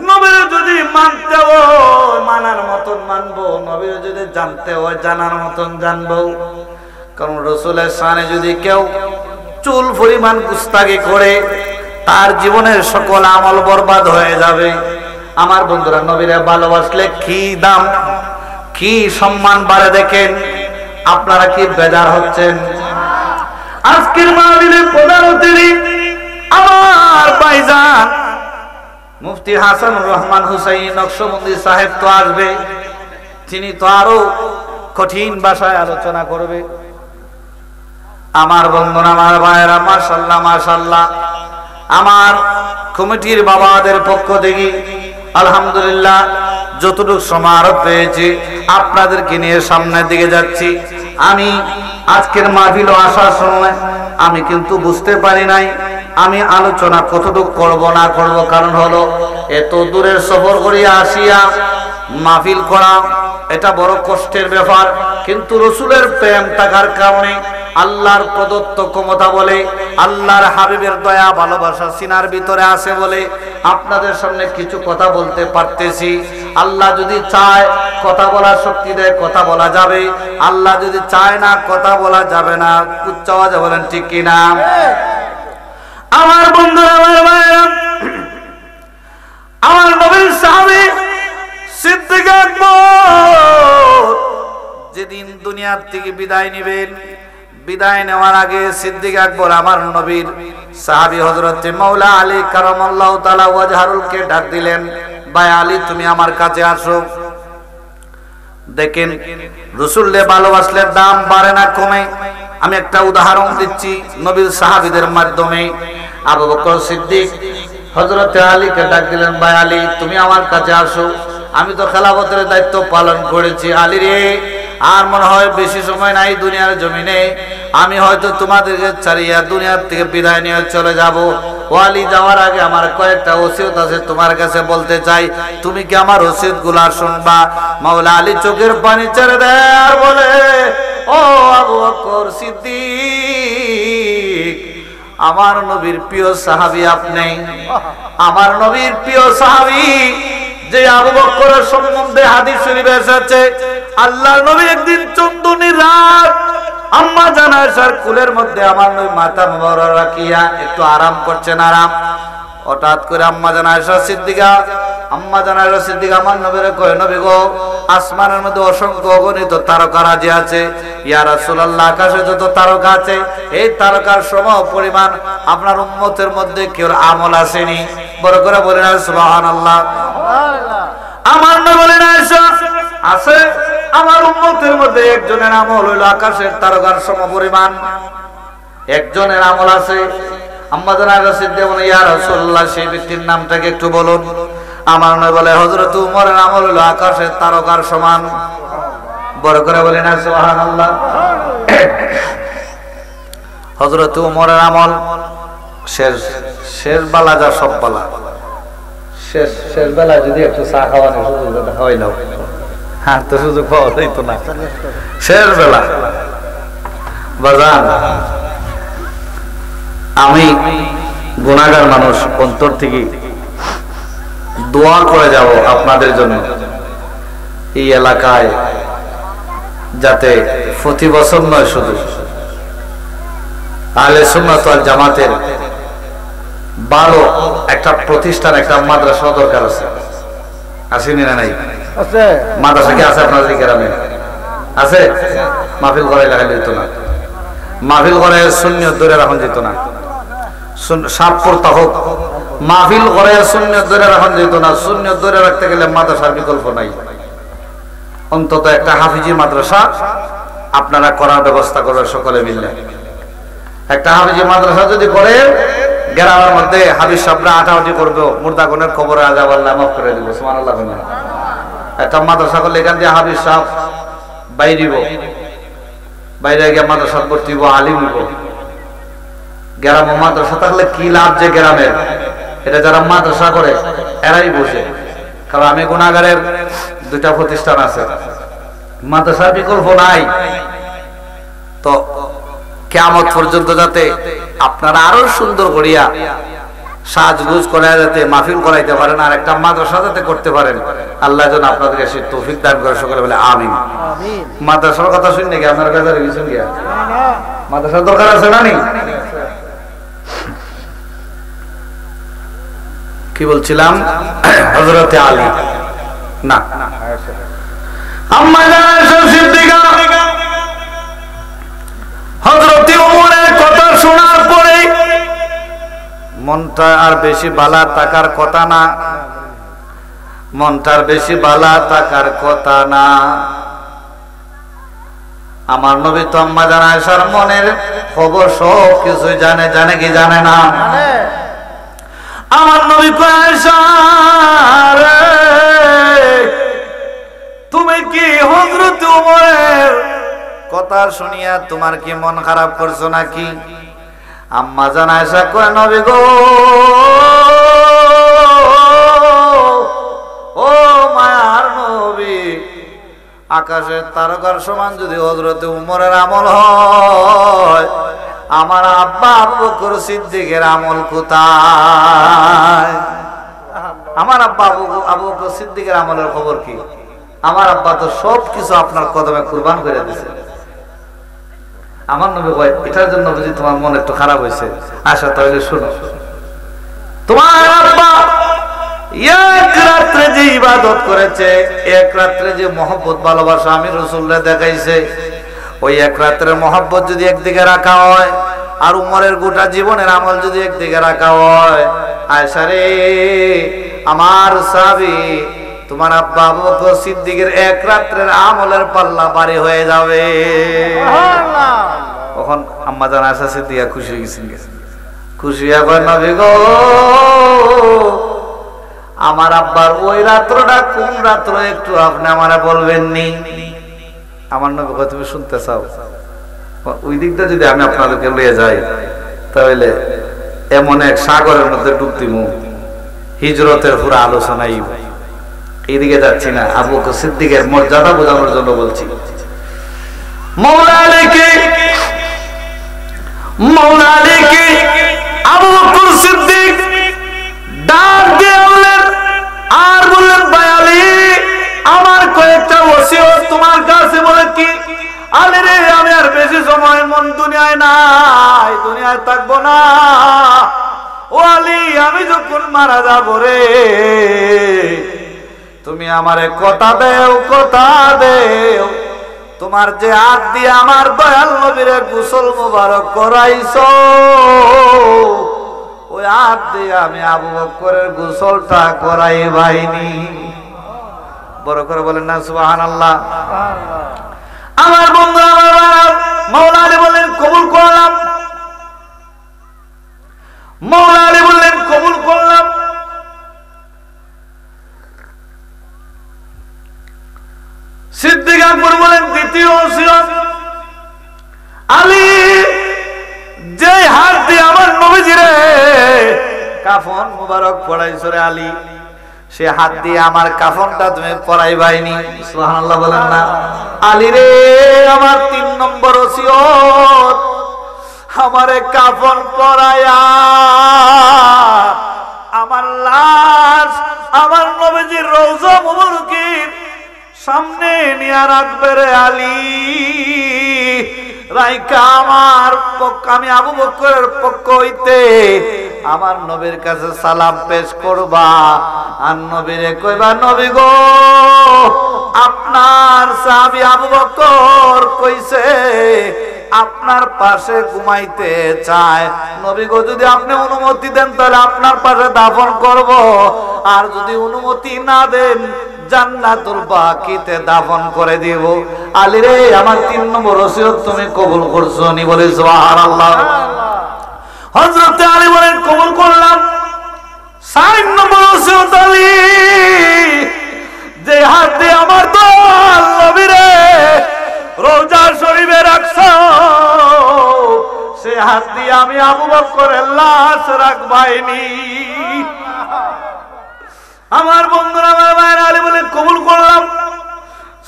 নবীরে যদি মানতে হয় মানার মতন মানবো, নবীরে যদি জানতে হয় জানার মতন জানবো। কারণ রাসূলের শানে যদি কেউ চুল পরিমাণ গুস্তাখি করে তার জীবনের সকল আমল বরবাদ হয়ে যাবে। আমার বন্ধুরা নবীরে ভালোবাসলে কি দাম কি সম্মান বাড়ে দেখেন। আপনারা কি বেজার হচ্ছেন? আজকের মাহফিলে প্রধান অতিথি আমার ভাইজান মুফতি হাসানুর রহমান হুসাইন নকশবন্দি সাহেব তো আসবে, তিনি তো আরো কঠিন ভাষায় আলোচনা করবে। আমার বন্ধুরা আমার ভাইয়েরা মাশাআল্লাহ মাশাআল্লাহ আমার কমিটির বাবাদের পক্ষ থেকে আলহামদুলিল্লাহ যতটুকু সময় আরো পেয়েছি আপনাদেরকে নিয়ে সামনের দিকে যাচ্ছি। আমি আজকের মাহফিল আসার সময় আমি কিন্তু বুঝতে পারি নাই আমি আলোচনা কতটুকু করব না করব, কারণ হলো এত দূরের সফর করিয়া আসিয়া মাহফিল করা এটা বড় কষ্টের ব্যাপার, কিন্তু রসুলের প্রেম থাকার কারণে আল্লাহর প্রদত্ত ক্ষমতা বলে আল্লাহর হাবিবের দয়া ভালোবাসা সিনার ভিতরে আছে বলে আপনাদের সামনে কিছু কথা বলতে পারতেছি। আল্লাহ যদি চায় কথা বলার শক্তি দেয় কথা বলা যাবে, আল্লাহ যদি চায় না কথা বলা যাবে না। উচ্চ আওয়াজে বলেন ঠিক কিনা? আমার বন্ধুরা আমার ভাইরা আমার নবীর সাহাবী সিদ্দিক আকবর যেদিন দুনিয়ার থেকে বিদায় নেবেন, বিদায় নেওয়ার আগে সিদ্দিক আকবর আমার নবীর সাহাবী হযরত মাওলা আলী কারামাল্লাহু তাআলা ওয়াজহারুলকে ডাক দিলেন, ভাই আলী তুমি আমার কাছে আসো। দেখেন রাসূলকে ভালোবাসলে দাম বাড়ে না কমে। আমি একটা উদাহরণ দিচ্ছি নবীর সাহাবীদের মাধ্যমে। আবু বকর সিদ্দিক হযরত আলীকে ডাক দিলেন, ভাই আলী তুমি আমার কাছে আসো, আমি তো খেলাফতের দায়িত্ব পালন করেছি। আলী রে আর মনে হয় বেশি সময় নাই দুনিয়ার জমিনে, আমি হয়তো তোমাদেরকে ছাড়িয়া দুনিয়ার থেকে বিদায় নিয়ে চলে যাব। ওয়ালি যাওয়ার আগে আমার কয়েকটা ওসিয়ত আছে তোমার কাছে বলতে চাই, তুমি কি আমার ওসিয়তগুলো শুনবা? মাওলা আলী চোখের পানি ছেড়ে দেয় আর বলে, ও আবু বকর সিদ্দিক, আমার নবীর প্রিয় সাহাবী আপনি, আমার নবীর প্রিয় সাহাবী যে আবু বকরের সম্বন্ধে হাদিস শরীফে এসেছে, আল্লাহর নবী একদিন চন্দ্রনী রাত আম্মা জান আয়েশার কুলের মধ্যে আমার নবী মাথা মোবারক রাখিয়া একটু আরাম করছেন। আরাম হঠাৎ করে আম্মা জান আয়েশা সিদ্দিকা আমার নবীরে কয়, নবী গো, আসমানের মধ্যে অসংখ্য অগণিত তারকারাজি আছে, ইয়া রাসূলুল্লাহ, আকাশে যত তারকা আছে এই তারকার সম পরিমাণ আপনার উম্মতের মধ্যে কেউ আমল আসেনি। বড় করে বলেন সুবহানাল্লাহ। আমার নবী বলেন, আয়েশা আছে, আমার উম্মতের মধ্যে একজনের আমল হইল আকাশের তারকার সম পরিমাণ, একজনের আমল আছে। আম্মা জান আয়েশা সিদ্দিকা বলেন, ইয়া রাসূলুল্লাহ, সেই ব্যক্তির নামটাকে একটু বলুন। আমার নবী বলে, হযরত উমরের আমল হলো আকাশের তারকার সমান। বড় করে বলেন না সুবহানাল্লাহ। হযরত উমরের আমল শেষ বেলা, যা সব বেলা শেষ বেলা যদি একটু চা খাওয়ানোর সুযোগ হয় না, হ্যাঁ তো সুযোগ পাওয়া যাইতো না শেষ বেলা। বাজান, আমি গুনাহগার মানুষ, অন্তর থেকে দোয়া করে যাব আপনাদের জন্য, এই এলাকায় যাতে প্রতি বছর নয়, শুধু আহলে সুন্নাত ওয়াল জামাতের ভালো একটা প্রতিষ্ঠান, একটা মাদ্রাসা দরকার আছে। আসেনি না? নাই আছে? মাদ্রাসা কি আছে আপনাদের গ্রামে? আছে? মাহফিল করে লাগাই যেত না, মাহফিল করে সুন্নিয়ত ধরে রাখুন যেত না, সাপ পড়তা হোক, মাহফিল করে সুন্নিয়ত ধরে রাখুন যেত না। সুন্নিয়ত ধরে রাখতে গেলে মাদ্রাসার বিকল্প নাই। অন্তত একটা হাফিজি মাদ্রাসা আপনারা করার ব্যবস্থা করবেন সকলে মিলে। একটা হাফিজি মাদ্রাসা যদি করে, গ্রামের মধ্যে হাফিজ সাহেবরা আটাউটি করবে, মুর্দাগণের খবরে আযাব আল্লাহ মাফ করে দিব। সুবহানাল্লাহ। একটা মাদ্রাসা করলে এখান দিয়ে হাফিজ সাহেব বাইরে গিয়ে মাদ্রাসা ভর্তি হইব, আলিম হইব। গ্রাম মাদ্রাসা থাকলে কি লাভ যে গ্রামের, এটা যারা মাদ্রাসা করে এরাই বুঝে। কারণ আমি গুনাহগারের দুইটা প্রতিষ্ঠান আছে, মাদ্রাসার বিকল্প নাই। তো কিয়ামত পর্যন্ত যাতে আপনারা আরো সুন্দর করিয়া সাজগুজ করে যাতে মাহফিল করাইতে পারেন, আর একটা মাদ্রাসা যাতে করতে পারেন, আল্লাহ যেন আপনাদেরকে সেই তৌফিক দান করে। সকলে বলে আমিন। মাদ্রাসার কথা শুনে কি আপনার কাছে কিছু গিয়া মাদ্রাসার দরকার আছে না? নেই? কি বলছিলাম? হযরতে আলী না, আম্মা আয়েশা সিদ্দিকা হযরতে ওমরের কথা শোনার পরে মনটা আর বেশি বালা থাকার কথা না, মনটার বেশি বালা থাকার কথা না। আমার নবী তো আম্মা জান আয়েশার মনের খবর সব কিছু জানে। জানে কি জানে না? আমার নবী কয়, আয়েশা রে, তুমি কি হযরত ওমরের কথা শুনিয়া তোমার কি মন খারাপ করছো নাকি? আম্মা জান আয়েশা কয়, নবী গো, ও মায়ার নবী, আকাশের তারকার সমান যদি হযরত উমরের আমল হয়, আমার আব্বা আবু বকর সিদ্দিকের আমল কোথায়? আমার আব্বা আবু বকর সিদ্দিকের আমলের খবর কি? আমার আব্বা তো সবকিছু আপনার কদমে কুরবান করে দিয়েছে। আমার নবী কয়, এটার জন্য বুঝি তোমার মন একটু খারাপ হয়েছে? আচ্ছা তাহলে শুনো, তোমার আব্বা এক রাত্রে যে ইবাদত করেছে, এক রাত্রে যে মহব্বত ভালোবাসা আমি রাসূলুল্লাহ দেখাইছে, ওই এক রাত্রের মহব্বত যদি একদিকে রাখা হয়, আর উমরের গোটা জীবনের আমল যদি একদিকে রাখা হয়, আয়েশা রে আমার সাহাবী, তোমার আব্বা আবু বকর সিদ্দিকের এক রাত্রের আমলের পাল্লা ভারী হয়ে যাবে। তখন আম্মা জান আয়েশা সিদ্দিকা খুশি হয়ে গেছেন। খুশি হয়ে কয়, নবী গো, আমার আব্বার ওই রাত্রটা কোন রাত্র একটু আপনি আমারে বলবেন নি? আমার নবী কয়, তুমি শুনতে চাও? ওই দিকটা যদি আমি আপনাদেরকে নিয়ে যাই, তাহলে এমন এক সাগরের মধ্যে ডুব দিমু, হিজরতের পুরো আলোচনাই এইদিকে যাচ্ছি না, আবু বকর সিদ্দিকের মর্যাদা বোঝানোর জন্য বলছি। মওলা আলীকে আবু বকর সিদ্দিক ডাক দিয়ে বললেন, আর বললেন, ভাই আলী, আমার কয়েকটা ওসিয়ত তোমার কাছে। বলে কি? আলী রে, আমি আর বেশি সময় মন দুনিয়ায় নাই, দুনিয়ায় থাকবো না। ও আলী, আমি যখন মারা যাবো রে, তুমি আমারে কথা দেও, কথা দেও, তোমার যে হাত দিয়ে আমার দয়াল নবীরে গোসল মোবারক করাইছো, ওই হাত দিয়ে আমি আবু বকরের গোসলটা করাই ভাইনি। বড় করে বলেন না সুবহানাল্লাহ। আমার বন্ধু, আমার মাওলা আলী বললেন, কবুল করলাম। মাওলা আলী বললেন, কবুল করলাম। সিদ্দিক আকবর বলেন, দ্বিতীয় ওসিয়ত, আলী, যে হাত দিয়ে আমার নবীজিরে কাফন মুবারক পরাইছো রে আলী, সে হাত দিয়ে আমার কাফনটা তুমি পরাইবাইনি। সুবহানাল্লাহ বলেন না। আলী রে, আমার 3 নম্বর ওসিয়ত, আমারে কাফন পরায়া আমার লাশ আমার নবীজির রওজা মুবারকের সামনে নিয়ে রাখবে রে আলী। রাইকা আমার পক্ষ, আমি আবু বকরের পক্ষ হইতে আমার নবীর কাছে সালাম পেশ করবা, আর নবীরে কইবা, নবী গো, আপনার সাহাবী আবু বকর কইছে আপনার পাশে ঘুমাইতে চায়। নবী গো, যদি আপনি অনুমতি দেন তাহলে আপনার পাশে দাফন করব, আর যদি অনুমতি না দেন জান্নাতুল বাকিতে দাফন করে দিব। আলী রে, আমার 3 নম্বর ওসিয়ত তুমি কবুল করছো নি? বলে সুবহানাল্লাহ। হযরত আলী বলেন, কবুল করলাম। 4 নম্বর ওসিয়ত, আলী, যে হাত দিয়ে আমার দয়াল নবীরে রওজা শরীফে রাখছো, সে হাত দিয়ে আমি আবু বকরের লাশ রাখবাইনি। আমার বন্ধুরা, আমার ভাইরা, আলী বলেন, কবুল করলাম।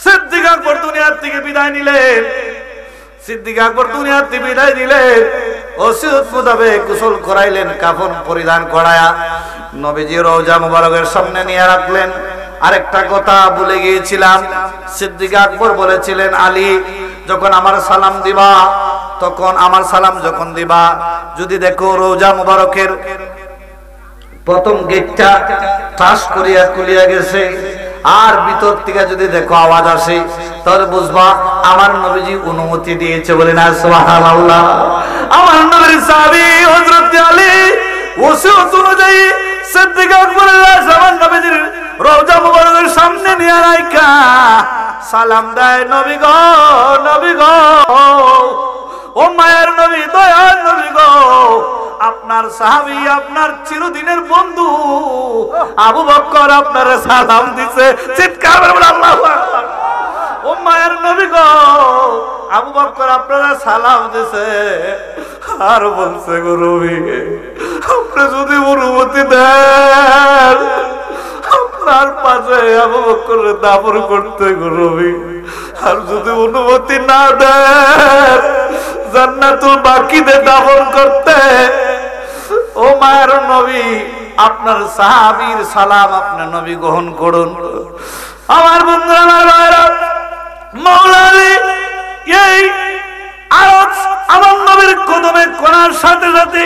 সিদ্দিক আকবর দুনিয়ার থেকে বিদায় নিলেন। সিদ্দিক আকবর দুনিয়ার থেকে বিদায় দিলেন, ওসিয়ত মোতাবেক গোসল করাইলেন, কাফন পরিধান করায়া নবীজি রওজা মুবারকের সামনে নিয়ে রাখলেন। আরেকটা কথা ভুলে গিয়েছিলাম, সিদ্দিক আকবর বলেছিলেন, আলী, যখন আমার সালাম দিবা, তখন আমার সালাম যখন দিবা, যদি দেখো রওজা মুবারকের প্রথম গেটটা ঠাস করিয়া খুলিয়া গেছে, আর ভিতর থেকে যদি দেখো আওয়াজ আসে, তাহলে বুঝবা আমার নবীজি অনুমতি দিয়েছে। বলে না সুবহানাল্লাহ। আমার নবীর সাহাবী হযরত আলী ওসিয়ত অনুযায়ী সিদ্দিক আকবরের লাশ আমার নবীজির রওজা মুবারকের সামনে নিয়ে রাখা সালাম দেয়, নবী গো, নবী গো, ও মায়ের নবী, দয়ার নবী গো, আপনার সাহাবী, আপনার চিরদিনের বন্ধু আবু বকর আপনার সালাম দিছে। চিৎকার করে বলে আল্লাহু আকবার। ও মায়ের নবী গো, আবু বকর আপনারা সালাম দিছে, আর বলছে, গো নবী, আপনি যদি অনুমতি দেন আপনার পাশে আবু বকরের দাফন করতে, গো নবী, আর যদি অনুমতি না দেন জান্নাতুল বাকিতে দাফন করতে, ও মায়ের নবী, আপনার সাহাবীর সালাম আপনার নবী গ্রহণ করুন। আমার বন্ধুরা, আমার ভাইরা, মাওলা আলী এই আয়াত আমার নবীর কদমে কোনার সাথে সাথে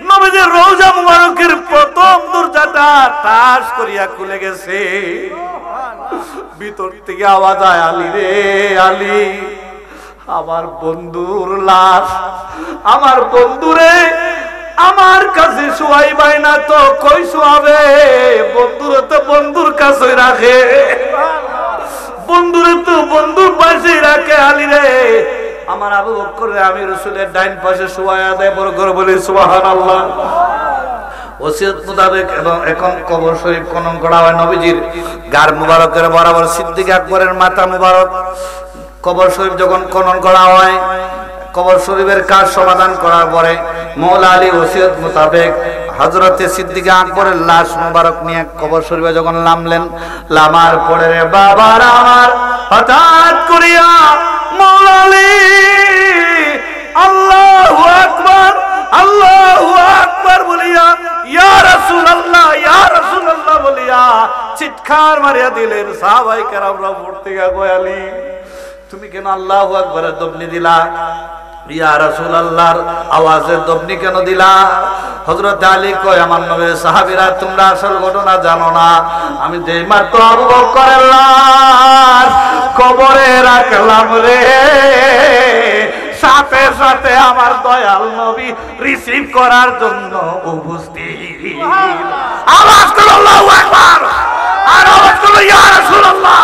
নবীজির রওজা মুবারকের প্রথম দরজাটা টাস করিয়া খুলে গেছে। ভিতর থেকে আওয়াজ আয়, আলী রে, আলী, আমার বন্ধুর লাশ, আমার বন্ধুরে আমার কাছে শোয়াইবাই না তো কই শোয়াবে? বন্ধুরে তো বন্ধুর কাছে রাখে, বন্ধুরে তো বন্ধুর পাশে রাখে। আলী রে, আমার আবু বকর আমি রাসূলের ডাইন পাশে শোয়ায়া দেয়। বড় করে বলি সুবহানাল্লাহ। ওসিয়ত মোতাবেক এবং এখন কবর শরীফ খনন করা হয়। নবীজির গার মুবারকের বরাবর সিদ্দিক আকবরের মাথা মুবারক কবর শরীফ যখন খনন করা হয়, কবর শরীফের কাজ সমাধান করার পরে মৌলা আলী ওসিয়ত মোতাবেক হযরতে সিদ্দিক আকবরের লাশ মুবারক নিয়ে কবর শরীফে যখন নামলেন, নামার পরে রে বাবার আমার হঠাৎ করিয়া মৌলা আলী আল্লাহু আকবার আল্লাহু আকবার বলিয়া ইয়া রাসূলুল্লাহ বলিয়া চিৎকার মারিয়া দিলেন। সাহাবায়ে কেরামরা পড়তে গিয়ে আলী তুমি কেন আল্লাহু আকবারের দবনি দিলা? ইয়া রাসূলুল্লাহর আওয়াজের দবনি কেন দিলা? হযরত আলী কয় আমার নবীর সাহাবীরা তোমরা আসল ঘটনা জানো না, আমি যেই মাত্র আবু বকরের লাশ কবরে রাখলাম রে, সাথে সাথে আমার দয়াল নবী রিসিভ করার জন্য উপস্থিত। আওয়াজ করো আল্লাহু আকবার, আর আওয়াজ করো ইয়া রাসূলুল্লাহ।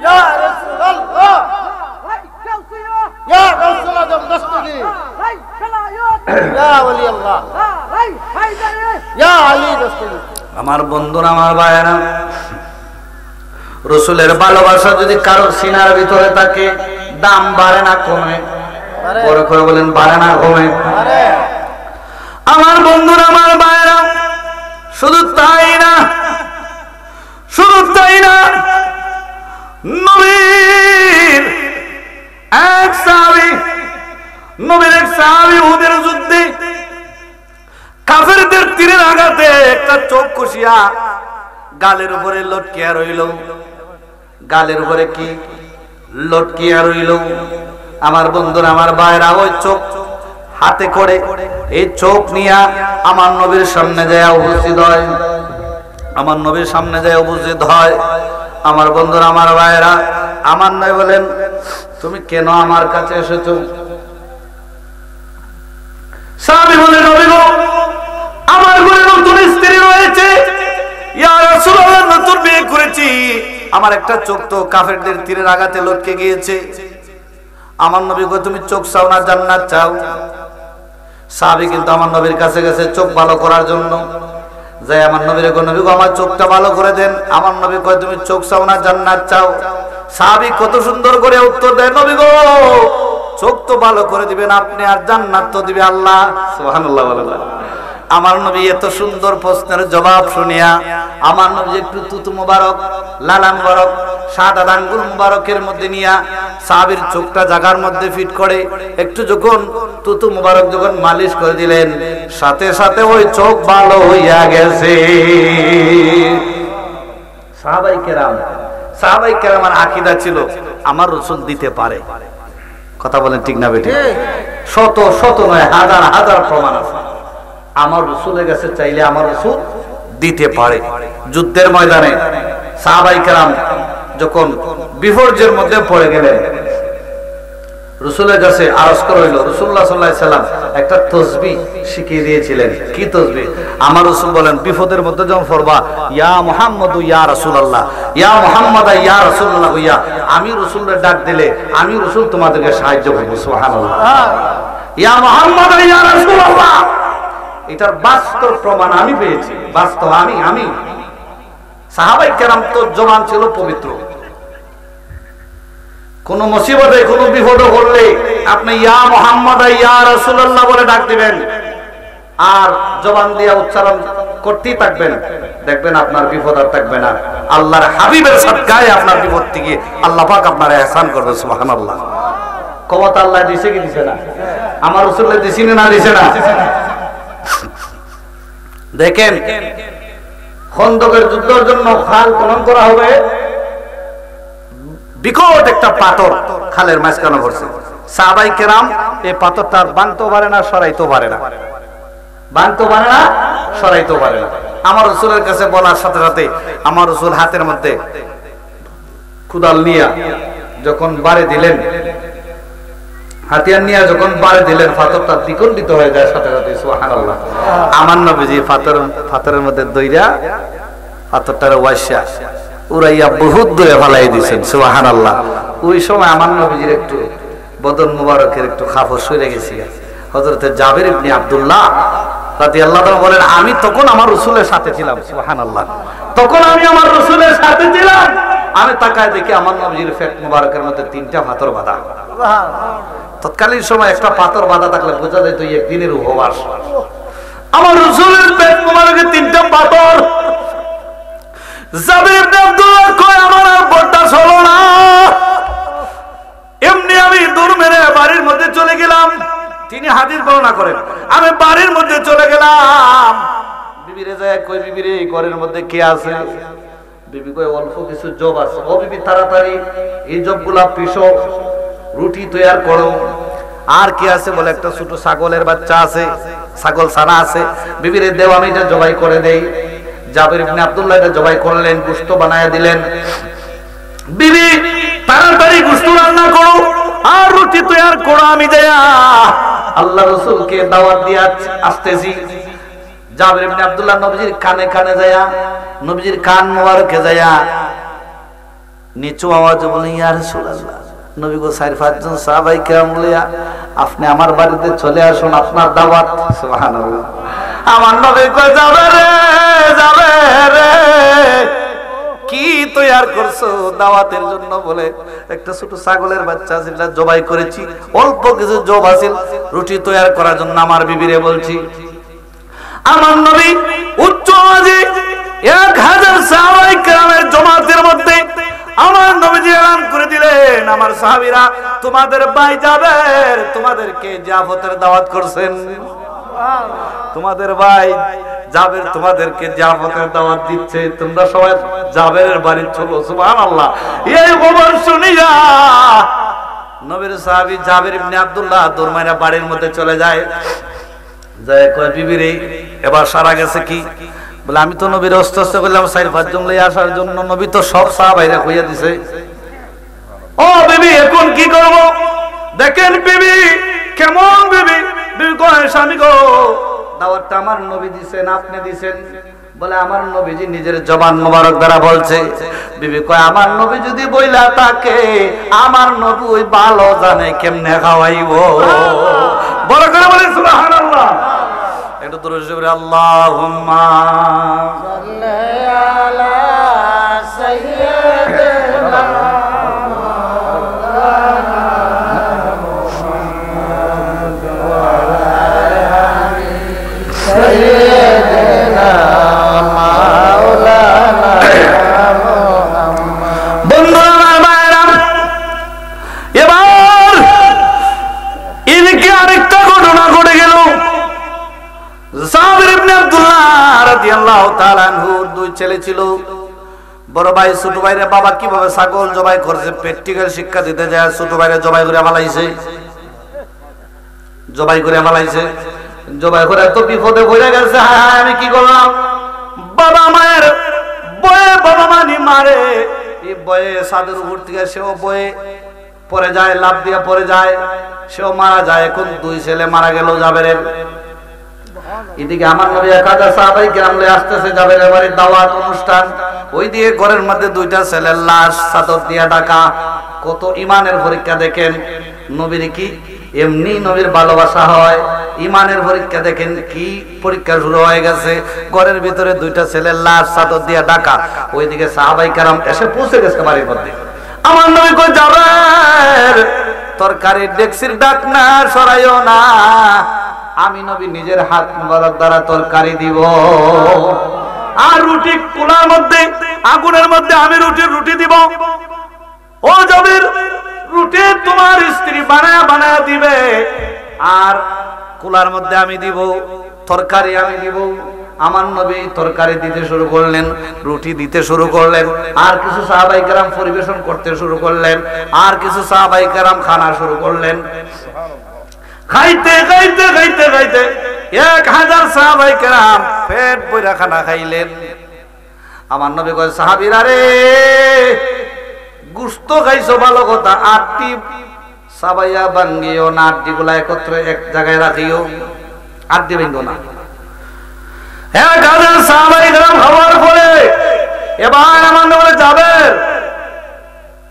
ইয়া রাসূলুল্লাহ, ইয়া রাসূলুল্লাহ দস্তগীর, ইয়া ওলি আল্লাহ, ইয়া আলী দস্তগীর। আমার বন্ধুরা, আমার ভাইয়েরা, রাসূলের ভালোবাসা যদি কারো সিনার ভিতরে থাকে দাম বাড়ে না কমে? বড় করে বলেন বাড়ে না কমে? আমার বন্ধুরা, আমার ভাইয়েরা, শুধু তাই না, শুধু তাই না, নবীর এক সাহাবী উহুদের যুদ্ধে কাফেরদের তীরের আঘাতে একটা চোখ কষিয়া গালের উপরে লটকিয়া রইল। গালের উপরে কি লটকিয়া রইল? আমার বন্ধুরা, আমার ভাইরা, ওই চোখ হাতে করে এই চোখ নিয়া আমার নবীর সামনে যায় উপস্থিত হয়। আমার নবীর সামনে যায় উপস্থিত হয়। আমার বন্ধুরা, আমার ভাইরা, আমার নবী বলেন তুমি কেন আমার কাছে এসেছো? সাহাবী বলে নবী গো, আমার ঘরে নতুন স্ত্রী রয়েছে, ইয়া রাসূলুল্লাহ নতুন বিয়ে করেছি, আমার একটা চোখ তো কাফেরদের তীরের আঘাতে লটকে গিয়েছে। আমার নবী গো তুমি চোখ চাও না জান্নাত চাও? সাহাবী কিন্তু আমার নবীর কাছে গেছে চোখ ভালো করার জন্য। যাই আমার নবীর গো, নবী গো আমার চোখটা ভালো করে দেন। আমার নবী কয় তুমি চোখ চাও না জান্নাত চাও? সাহাবী কত সুন্দর করে উত্তর দেয়, নবী গো চোখ তো ভালো করে দিবেন আপনি, আর জান্নাত তো দিবে আল্লাহ। সুবহানাল্লাহ বলেন। আমার নবী এত সুন্দর প্রশ্নের জবাব শুনিয়া আমার নবী একটু তুতু মুবারক, লালা মুবারক, সাদা আঙ্গুল মুবারকের মধ্যে নিয়া সাহাবীর চোখটা জায়গার মধ্যে ফিট করে একটু যখন তুতু মুবারক যখন মালিশ করে দিলেন, সাথে সাথে ওই চোখ ভালো হইয়া গেছে। সাহাবায়ে কেরামের আকীদা ছিল আমার রাসূল দিতে পারে। কথা বলেন ঠিক না বেটি? শত শত নয়, হাজার হাজার প্রমাণ আছে আমার রাসূলের কাছে চাইলে আমার রাসূল দিতে পারে। যুদ্ধের ময়দানে সাহাবায়ে কেরাম যখন বিপর্যয়ের মধ্যে পড়ে গেলেন, রাসূলের কাছে আরজ করা হইল। রাসূলুল্লাহ সাল্লাল্লাহু আলাইহি সাল্লাম একটা তাসবিহ শিখিয়ে দিয়েছিলেন। কি তাসবিহ? আমার রাসূল বলেন বিপদের মধ্যে যখন পড়বা ইয়া মুহাম্মাদু ইয়া রাসূলুল্লাহ, ইয়া মুহাম্মাদা ইয়া রাসূলুল্লাহ হইয়া আমি রাসূলের ডাক দিলে আমি রাসূল তোমাদেরকে সাহায্য করব। সুবহানাল্লাহ। ইয়া মুহাম্মাদা ইয়া রাসূলুল্লাহ, এটার বাস্তব প্রমাণ আমি পেয়েছি। বাস্তব আমি সাহাবায়ে কেরাম তো জবান ছিল পবিত্র। কোন মুসিবতে কোন বিপদে পড়লে আপনি ইয়া মুহাম্মাদ ইয়া রাসূলুল্লাহ বলে ডাক দিবেন আর জবান দিয়ে উচ্চারণ করতেই থাকবেন, দেখবেন আপনার বিপদ আর থাকবে না। আল্লাহর হাবিবের সাদকায় আপনার বিপদ থেকে আল্লাহ পাক আপনার ইহসান করবে। সুবহানাল্লাহ। ক্ষমতা আল্লাহ দিছে কি দিছে না? আমার রাসূলুল্লাহ দিছেন না দিছে না? দেখেন খন্দকের যুদ্ধের জন্য খাল খনন করা হবে, বিকট একটা পাথর খালের মাঝখানে পড়ছে। সাহাবায়ে কেরাম এই পাথরটা ভাঙতেও পারে না, সরাইতেও পারে না, ভাঙতেও পারে না, সরাইতেও পারে না। আমার রাসূলের কাছে বলার সাথে সাথে আমার রাসূল হাতের মধ্যে কুদাল নিয়ে যখন বাড়ি দিলেন, হাতিয়ার নিয়ে যখন বাড়ি দিলেন, পাথরটা দ্বিখণ্ডিত হয়ে যায় সাথে সাথে। সুবহানাল্লাহ। আমার নবীজি পাথরের মধ্যে দইরা পাথরটার ওয়াইসা উড়াইয়া বহুত দূরে ফালাই দিয়েছেন। সুবহানাল্লাহ। ওই সময় আমার নবীজির একটু বদন মুবারকের একটু খাফর সরে গেছে। হযরতে জাবের ইবনে আব্দুল্লাহ রাদিয়াল্লাহু তাআলা বলেন আমি তখন আমার রাসূলের সাথে ছিলাম। সুবহানাল্লাহ। তখন আমি আমার রাসূলের সাথে ছিলাম। আমি তাকায় দেখি আমার নবীর পেট মোবারকের মধ্যে 3টা পাথর বাঁধা। তৎকালীন সময় একটা পাথর বাঁধা থাকলে বোঝা যায় তো একদিনের উপবাস। আমার রাসূলের পেট মোবারকে 3টা পাথর। জাবির ইবনে আব্দুল্লাহ কয় আমার আর বরদাস্ত হলো না, এমনি আমি দৌড় মেরে বাড়ির মধ্যে চলে গেলাম। তিনি হাদিস বর্ণনা করেন, আমি বাড়ির মধ্যে চলে গেলাম। বিবিরে যায় কই, বিবিরে ঘরের মধ্যে কে আছে? বিবি কয় অল্প কিছু জব আছে। ও বিবি তাড়াতাড়ি এই জবগুলা পিষো, রুটি তৈরি করো। আর কি আছে বলে একটা ছোট ছাগলের বাচ্চা আছে, ছাগল ছানা আছে, বিবিরে দেও আমি এটা জবাই করে দেই। জাবির ইবনে আব্দুল্লাহ এটা জবাই করলেন, গোশত বানায়া দিলেন। বিবি তাড়াতাড়ি গোশত রান্না করো আর রুটি তৈরি করো, আমি যাইয়া আল্লাহ রাসূলকে দাওয়াত দিয়ে আসতেছি। জাবির ইবনে আব্দুল্লাহ নবীজির কানে কানে যায়া, নবীজির কান মোবারকে যায়া নিচু আওয়াজে বলে, ইয়া রাসূলুল্লাহ, নবী গো 4-5 জন সাহাবায়ে কেরাম লইয়া আপনি আমার বাড়িতে চলে আসুন, আপনার দাওয়াত। সুবহানাল্লাহ। আমার নবী কই, যাবে রে, যাবে রে, কি তৈরি করছো দাওয়াতের জন্য? বলে একটা ছোট ছাগলের বাচ্চা যেটা জবাই করেছি, অল্প কিছু জব আছিল, রুটি তৈরি করার জন্য আমার বিবিরে বলছি। আমার নবী উচ্চ আওয়াজে 1000 সাহাবায়ে কেরামের জামাতের মধ্যে আমার নবীজি এলান করে দিলেন, আমার সাহাবীরা তোমাদের ভাই জাবের তোমাদেরকে জিয়াফতের দাওয়াত করছেন। তোমাদের ভাই জাবের তোমাদেরকে জিয়াফতের দাওয়াত দিচ্ছে, তোমরা সবাই জাবেরের বাড়ি চলো। সুবহানাল্লাহ। এই খবর শুনিয়া নবীর সাহাবী জাবির ইবনে আব্দুল্লাহ দরমাইরা বাড়ির মধ্যে চলে যায়। যায় কয়, বিবিরে এবার সারা গেছে কি? বলে আমি তো নবীর অস্ত করলাম 4-5 জন লইয়া আসার জন্য, নবী তো সব সাহাবাইরা কইয়া দিছে। ও বিবি এখন কি করব? দেখেন বিবি কেমন বিবি। বিবি কয়, স্বামী গো দাওয়াতটা আমার নবী দিবেন, আপনি দিবেন। বলে আমার নবীজি নিজের জবান মোবারক দ্বারা বলছে। বিবি কয়, আমার নবী যদি বইলা তাকে, আমার নবী ওই ভালো জানে কেমনে খাওয়াইবো। বড় করে বলে সুবহানাল্লাহ। একটু দরুদ শরীফ, আল্লাহুম্মা সাল্লি আলা সাইয়্যিদিনা মুহাম্মাদ ওয়া আলা আলি সাইয়্যিদিনা মাওলানা মুহাম্মদ। বন্ধুরা ভাইরা, এবার এদিকে আরেকটা ঘটনা ঘটে গেল। জাবির ইবনে আব্দুল্লাহ রাদিয়াল্লাহু তাআলা আনহুর 2 ছেলে ছিল। বড় ভাই ছোট ভাইরে বাবা কিভাবে ছাগল জবাই করছে প্র্যাকটিক্যাল শিক্ষা দিতে যায়। ছোট ভাইরে জবাই করে ফালাইছে, জবাই করে ফালাইছে। জবাই করে তো বিপদে পড়ে গেছে। হায় আমি কি করলাম? বাবা মায়ের বয়ে, বাবা মানি মারে, এই বয়ে সাদের উপর থেকে সেও বয়ে পড়ে যায়, লাফ দিয়ে পড়ে যায়, সেও মারা যায়। এখন 2 ছেলে মারা গেল জাবেরের। এদিকে আমার নবী 1000 সাহাবায়ে কেরাম লয়ে আসতেছে জাবেরের বাড়ির দাওয়াত অনুষ্ঠান। ওই দিকে ঘরের মধ্যে 2টা ছেলের লাশ চাদর দিয়া ঢাকা। কত ইমানের পরীক্ষা দেখেন। নবীর কি এমনি নবীর ভালোবাসা হয়, ইমানের পরীক্ষা দেখেন কি পরীক্ষা শুরু হয়ে গেছে। ঘরের ভিতরে 2টা ছেলের লাশ চাদর দিয়া ঢাকা। ওইদিকে সাহাবায়ে কেরাম এসে পৌঁছে গেছে বাড়ির মধ্যে। আমার নবী কই, জাবের তরকারির ডেকসির ডাক না সরাইও না, আমি নবী নিজের হাত মোবারক দ্বারা তরকারি দিব। আর রুটি কুলার মধ্যে, আগুনের মধ্যে আমি রুটি দিব। ও জাবির, রুটি তোমার স্ত্রী বানায়া বানায়া দিবে, আর কুলার মধ্যে আমি দিব, তরকারি আমি দিব। আমার নবী তরকারি দিতে শুরু করলেন, রুটি দিতে শুরু করলেন। আর কিছু সাহাবায়ে কেরাম পরিবেশন করতে শুরু করলেন। আর কিছু সাহাবায়ে কেরাম খানা শুরু করলেন। খাইতে খাইতে খাইতে খাইতে 1000 সাহাবায়ে কেরাম পেট ভরে খানা খাইলেন। আমার নবী কয়, সাহাবীরা রে, গোশত খাইছো ভালো কথা, আটটি সাবাইয়া ভাঙ্গিও না, আটটিগুলা একত্রে এক জায়গায় রাখিও, আটটি ভাঙ্গো না। 1000 সাহাবায়ে কেরাম খাওয়ার পরে এবার আমার নবী বলে, যাবের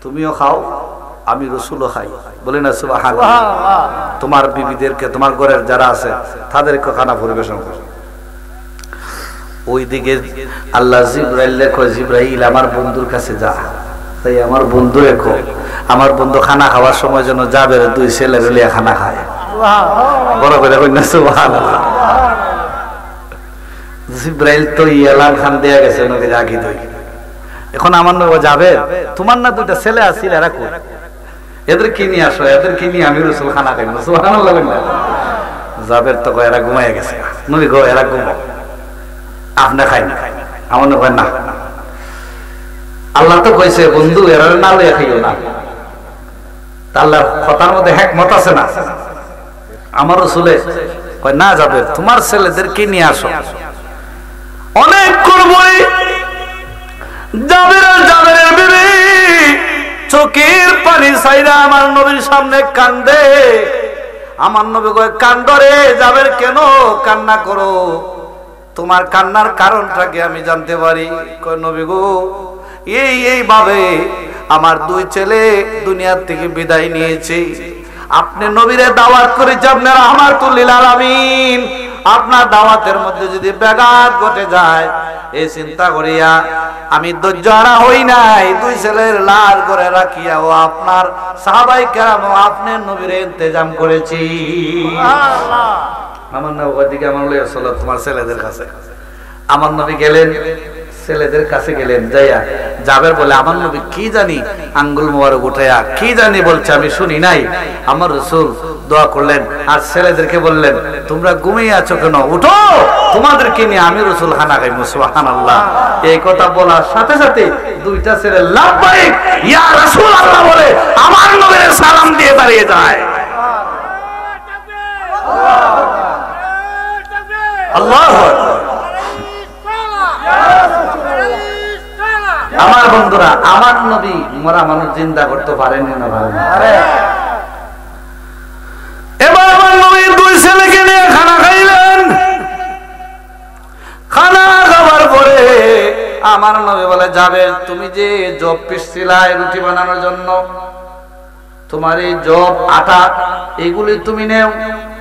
তুমিও খাও, আমি রাসূলও খাই। বলে না সুবহানাল্লাহ। তোমার বিবিদেরকে, তোমার ঘরের যারা আছে তাদেরকে খানা পরিবেশন করো। ওইদিকে আল্লাহ জিবরাইল কয়, জিবরাইল আমার বন্ধুর কাছে যা, তাই আমার বন্ধু রেখো, আমার বন্ধু খানা খাওয়ার সময় যেন যাবে দুই ছেলে লিয়া খানা খায়। বড় করে কন্যা সুবহানাল্লাহ। জিব্রাইল তো ইয়ালান খান দেয়া গেছে নবীর আগে দই। এখন আমার নবী যাবে, তোমার না দুইটা ছেলে আছে এরা কই? এদের কি নিয়ে আসো, এদের কি নিয়ে আমি রাসূল খানা খাই। সুবহানাল্লাহ। যাবের তো কয় এরা ঘুমায় গেছে। নবী গো এরা ঘুমাও, আপনি খাই না। আমার নবী না, আল্লাহ তো কইছে বন্ধু এরা না লইয়া খাইও না। আল্লাহর কথার মধ্যে হিকমত আছে না? আমার রাসূলে কয় না যাবে, তোমার ছেলেদেরকে নিয়ে আসো। অনেক করবই জাবেরের বিবি চোখের পানি ছাইরা আমার নবীর সামনে কান্দে। আমার নবী কয় কান্দরে যাবের কেন কান্না করো, তোমার কান্নার কারণটা কি আমি জানতে পারি? কয় নবী গো এইভাবে আমার দুই ছেলে দুনিয়ার থেকে বিদায় নিয়েছে, আপনি নবীরে দাওয়াত করেছে, আপনার রাহমাতুল লিল আলামিন, আপনার দাওয়াতের মধ্যে যদি ব্যাঘাত ঘটে যায় এই চিন্তা করিয়া আমি ধৈর্যহারা হই নাই, দুই ছেলের লাশ করে রাখিয়া ও আপনার সাহাবায়ে কেরাম ও আপনার নবীরে ইন্তজাম করেছি। আমার নবী ওদিকে আমার লইয়া চলো তোমার ছেলেদের কাছে। আমার নবী গেলেন, ছেলেদের কাছে গেলেন, যাইয়া জাবের বলে আমার নবী কি জানি আঙ্গুল মোবারক উঠাইয়া কি জানি বলছে আমি শুনি নাই। আমার রাসূল দোয়া করলেন আর ছেলেদেরকে বললেন তোমরা ঘুমিয়ে আছো কেন, উঠো, তোমাদেরকে নিয়ে আমি রাসূল খানা খাইব। সুবহানাল্লাহ। এই কথা বলার সাথে সাথে দুইটা ছেলে লাব্বাইক ইয়া রাসূলুল্লাহ বলে আমার নবীর সালাম দিয়ে দাঁড়িয়ে যায়। আল্লাহু আকবার। আমার বন্ধুরা, আমার নবী মরা মানুষ জিন্দা করতে পারেন না ভালো। এবার আমার নবী দুই ছেলেকে নিয়ে খানা খাইলেন। খানা খাওয়ার পরে আমার নবী বলে যাবে তুমি যে জব পিসছিলাই রুটি বানানোর জন্য, তোমার এই জব আটা এগুলি তুমি নেও,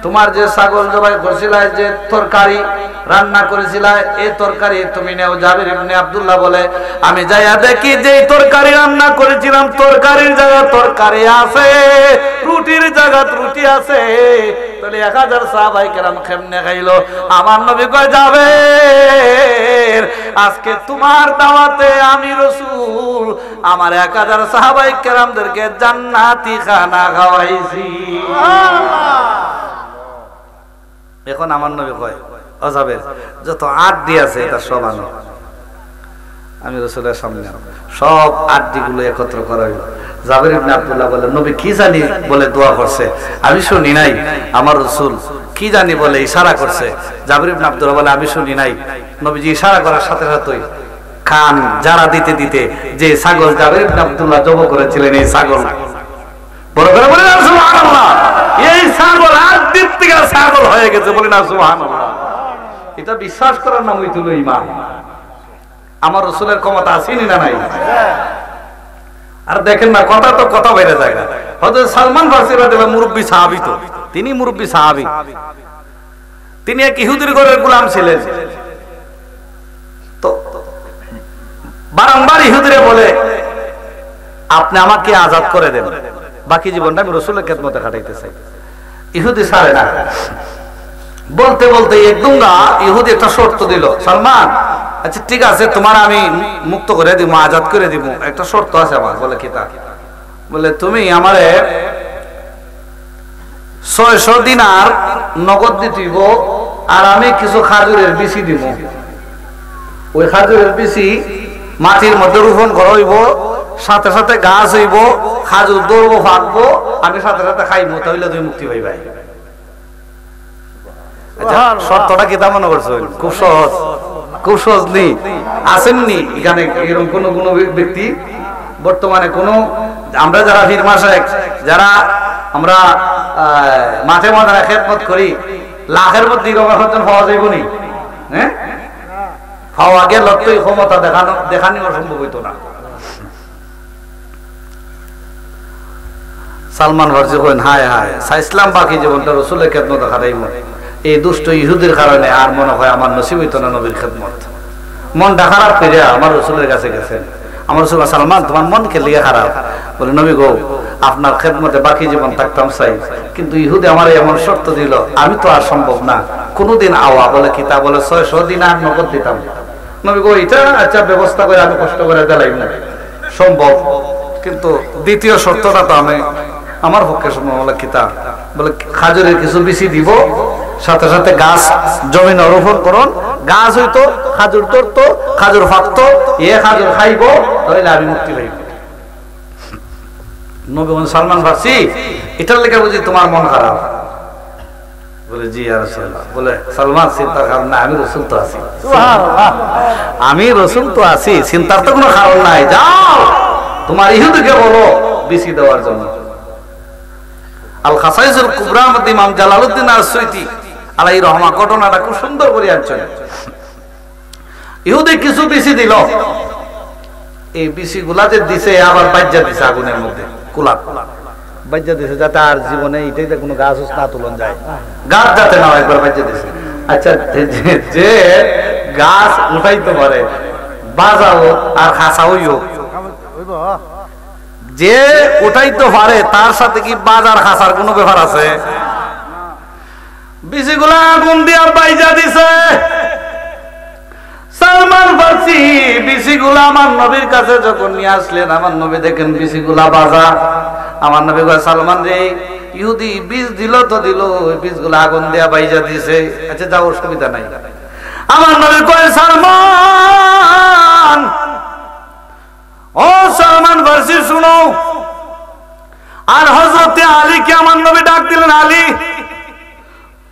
তোমার যে ছাগল জবাই করছিলাই, যে তরকারি রান্না করেছিলাই এই তরকারি তুমি নেও। জাবির ইবনে আব্দুল্লাহ বলে আমি যাইয়া দেখি যে তরকারি রান্না করেছিলাম তরকারির জায়গা তরকারি আছে, রুটির জায়গা রুটি আছে। তাহলে 1000 সাহাবায়ে কেরাম কেমনে খাইলো? আমার নবী কয় যাবে আজকে তোমার দাওয়াতে আমি রাসূল আমার 1000 সাহাবায়ে কেরামদেরকে জান্নাতি খানা খাওয়াইছি। এখন আমার নবী কয় অজাবের যত আড্ডি আছে এটা সব আনো। আমি রাসূলের সামনে সব আড্ডিগুলো একত্র করা হইল। জাবির ইবনে আব্দুল্লাহ বলে নবী কি জানি বলে দোয়া করছে, আমি শুনি নাই। আমার রাসূল কি জানি বলে ইশারা করছে। জাবির ইবনে আব্দুল্লাহ বলে আমি শুনি নাই। নবীজি ইশারা করার সাথে সাথেই খান যারা দিতে দিতে যে ছাগল জাবির ইবনে আব্দুল্লাহ জবাই করেছিলেন এই ছাগল বড় করে বলে না সুবহানাল্লাহ, এই ছাগল আড্ডির থেকে ছাগল হয়ে গেছে, বলি না সুবহানাল্লাহ। এটা বিশ্বাস করার নাম হইছিল ঈমান। আমার রাসূলের ক্ষমতা আসেনি না নাই? আর দেখেন না কথা তো কথা বাইরে যায় না। হযরত সালমান ফারসি রাদিয়াল্লাহু মুরব্বি সাহাবী, তো তিনি মুরব্বি সাহাবী, তিনি এক ইহুদির ঘরের গোলাম ছিলেন। তো বারংবার ইহুদিরে বলে আপনি আমাকে আজাদ করে দেন, বাকি জীবনটা আমি রাসূলের খেদমতে কাটাইতে চাই। ইহুদি ছাড়ে না। বলতে বলতে একদম না ইহুদি একটা শর্ত দিল, সালমান আচ্ছা ঠিক আছে তোমার আমি মুক্ত করে দিব, আজাদ করে দিব, একটা শর্ত আছে আমার। বলে কি তা? বলে তুমি আমারে 600 দিনার নগদ দিব আর আমি কিছু খাজুরের বিচি দিব। ওই খাজুরের বিচি মাটির মধ্যে রোপণ করা হইব, সাথে সাথে গাছ হইব, খাজুর দৌড়বো ফাঁকবো, আমি সাথে সাথে খাইবো, তাহলে তুমি মুক্তি পাইবাই। শর্তটা কি তা মনে করছো? খুব সহজ, খুব সহজ নেই। আসেননি এখানে এরকম কোন কোন ব্যক্তি বর্তমানে কোন আমরা যারা পীর মাশায়েখ যারা আমরা মাঠে ময়দানে খেদমত করি, লাখের মধ্যে রকম পাওয়া যাইব নি? হ্যাঁ, পাওয়া গেল তো ক্ষমতা দেখানো সম্ভব হইতো না। সালমান ফারসি কইন হায় হায় চাইছিলাম বাকি জীবনটা রাসূলের খেদমত হারাইব, এই দুষ্ট ইহুদির কারণে আর মনে হয় আমার নসিব হইতো না নবীর খেদমত। মনটা খারাপ করে আমার রাসূলের কাছে গেছেন। আমার রাসূল সালমান তোমার মন কে লিয়ে খারাপ? বলে নবী গো আপনার খেদমতে বাকি জীবন থাকতাম চাই, কিন্তু ইহুদি আমার এমন শর্ত দিল, আমি তো আর সম্ভব না কোনোদিন আওয়া। বলে কিতা? বলে 600 দিনার নগদ দিতাম। নবী গো এটা আচ্ছা ব্যবস্থা করে আমি কষ্ট করে দিলাম না, সম্ভব, কিন্তু দ্বিতীয় শর্তটা তো আমি আমার পক্ষে সম্ভব। বলে কিতা? বলে খাজুরের কিছু বিচি দিব, সাথে সাথে গাছ জমিন রোপণ করুন, গাছ হইতো, খাজুর ধরতো, খাজুর ফাঁকতো, খাজুর খাইব, তাহলে আমি মুক্তি পাইব। নবী বলেন সালমান ফার্সি এটার লেগে বুঝি তোমার মন খারাপ? বলে জি ইয়া রাসূলুল্লাহ। বলে সালমান চিন্তার কারণ না, আমি রাসূল তো আছি, আমি রাসূল তো আছি, চিন্তার তো কোনো কারণ নাই। যাও তোমার ইহুদিকে বলো বিচি দেওয়ার জন্য। আল খাসাইসুল কুবরা মধ্যে ইমাম জালালউদ্দিন আস-সুয়ুতি আলাইহি রহমা ঘটনাটা খুব সুন্দর করে আনছেন। ইহুদি কিছু বিচি দিল, এই বিচি গুলা যে দিছে আবার বাজ্জা দিছে আগুনের মধ্যে, কুলা বাজ্জা দিছে যাতে আর জীবনে এটাইতে কোনো গাছ না তুলন যায়, গাছ যাতে না একবার বাজ্জা দিছে। আচ্ছা যে গাছ উঠাইতে পারে, বাজাও আর খাসাওই হোক, যে উঠাইতে পারে তার সাথে কি বাজার খাসার কোনো ব্যাপার আছে? বিচিগুলা আগুন দিয়া বাইজা দিছে। সালমান ফার্সি বিচিগুলা আমার নবীর কাছে যখন নিয়ে আসলেন, আমার নবী দেখেন বিচিগুলা বাজা। আমার নবী কয় সালমান রে, ইহুদি বীজ দিল তো দিল, ওই বীজগুলা আগুন দিয়া বাইজা দিছে, আচ্ছা যাও অসুবিধা নাই। আমার নবী কয় সালমান, ও সালমান ফার্সি শুনো। আর হযরতে আলীকে আমার নবী ডাক দিলেন, আলী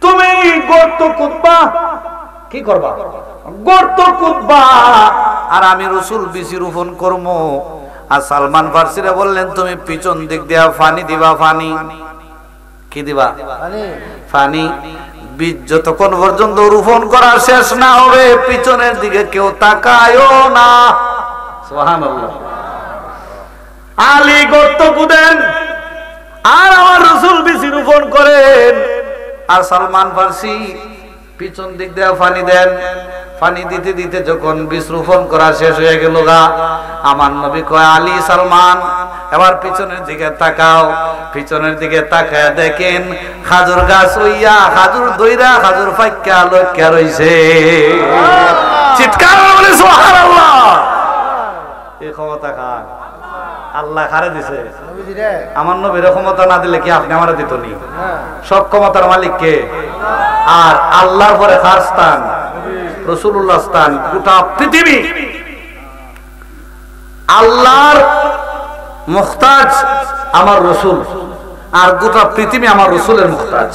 তুমি গর্ত কুতবা, কি করবা? গর্ত কুতবা, আর আমি রাসূল বিচি রোপণ করব। আর সালমান ফার্সিরা বললেন তুমি পিছন দিক দিয়া পানি দিবা। পানি কি দিবা? পানি। বীজ যতক্ষণ পর্যন্ত রোপণ করা শেষ না হবে পিছনের দিকে কেউ তাকায়ও না। সুবহানাল্লাহ। আলী গর্ত কুদেন আর আমার রাসূল বিচি রোপণ করেন, আর সালমান ফার্সি পিছন দিক দিয়ে পানি দেন। পানি দিতে দিতে যখন বীজ রোপণ করা শেষ হয়ে গেল গা, আমার নবী কয় আলী সালমান এবার পিছনের দিকে তাকাও। পিছনের দিকে তাকায় দেখেন খাজুর গাছ হইয়া খাজুর দইরা খাজুর ফাইক্কা লক্ষ্যা রইছে। চিৎকার বলে সুবহানাল্লাহ। এই ক্ষমতা কার? আল্লাহ কারে দিছে? আমার নবীর ক্ষমতা না দিলে কি আপনি আমারে দিত নি? সব ক্ষমতার মালিক কে? আর আল্লাহর পরে কার স্থান? রাসূলুল্লাহ স্থান। গোটা পৃথিবী আল্লাহর মুখতাজ আমার রাসূল, আর গোটা পৃথিবী আমার রাসূলের মুখতাজ।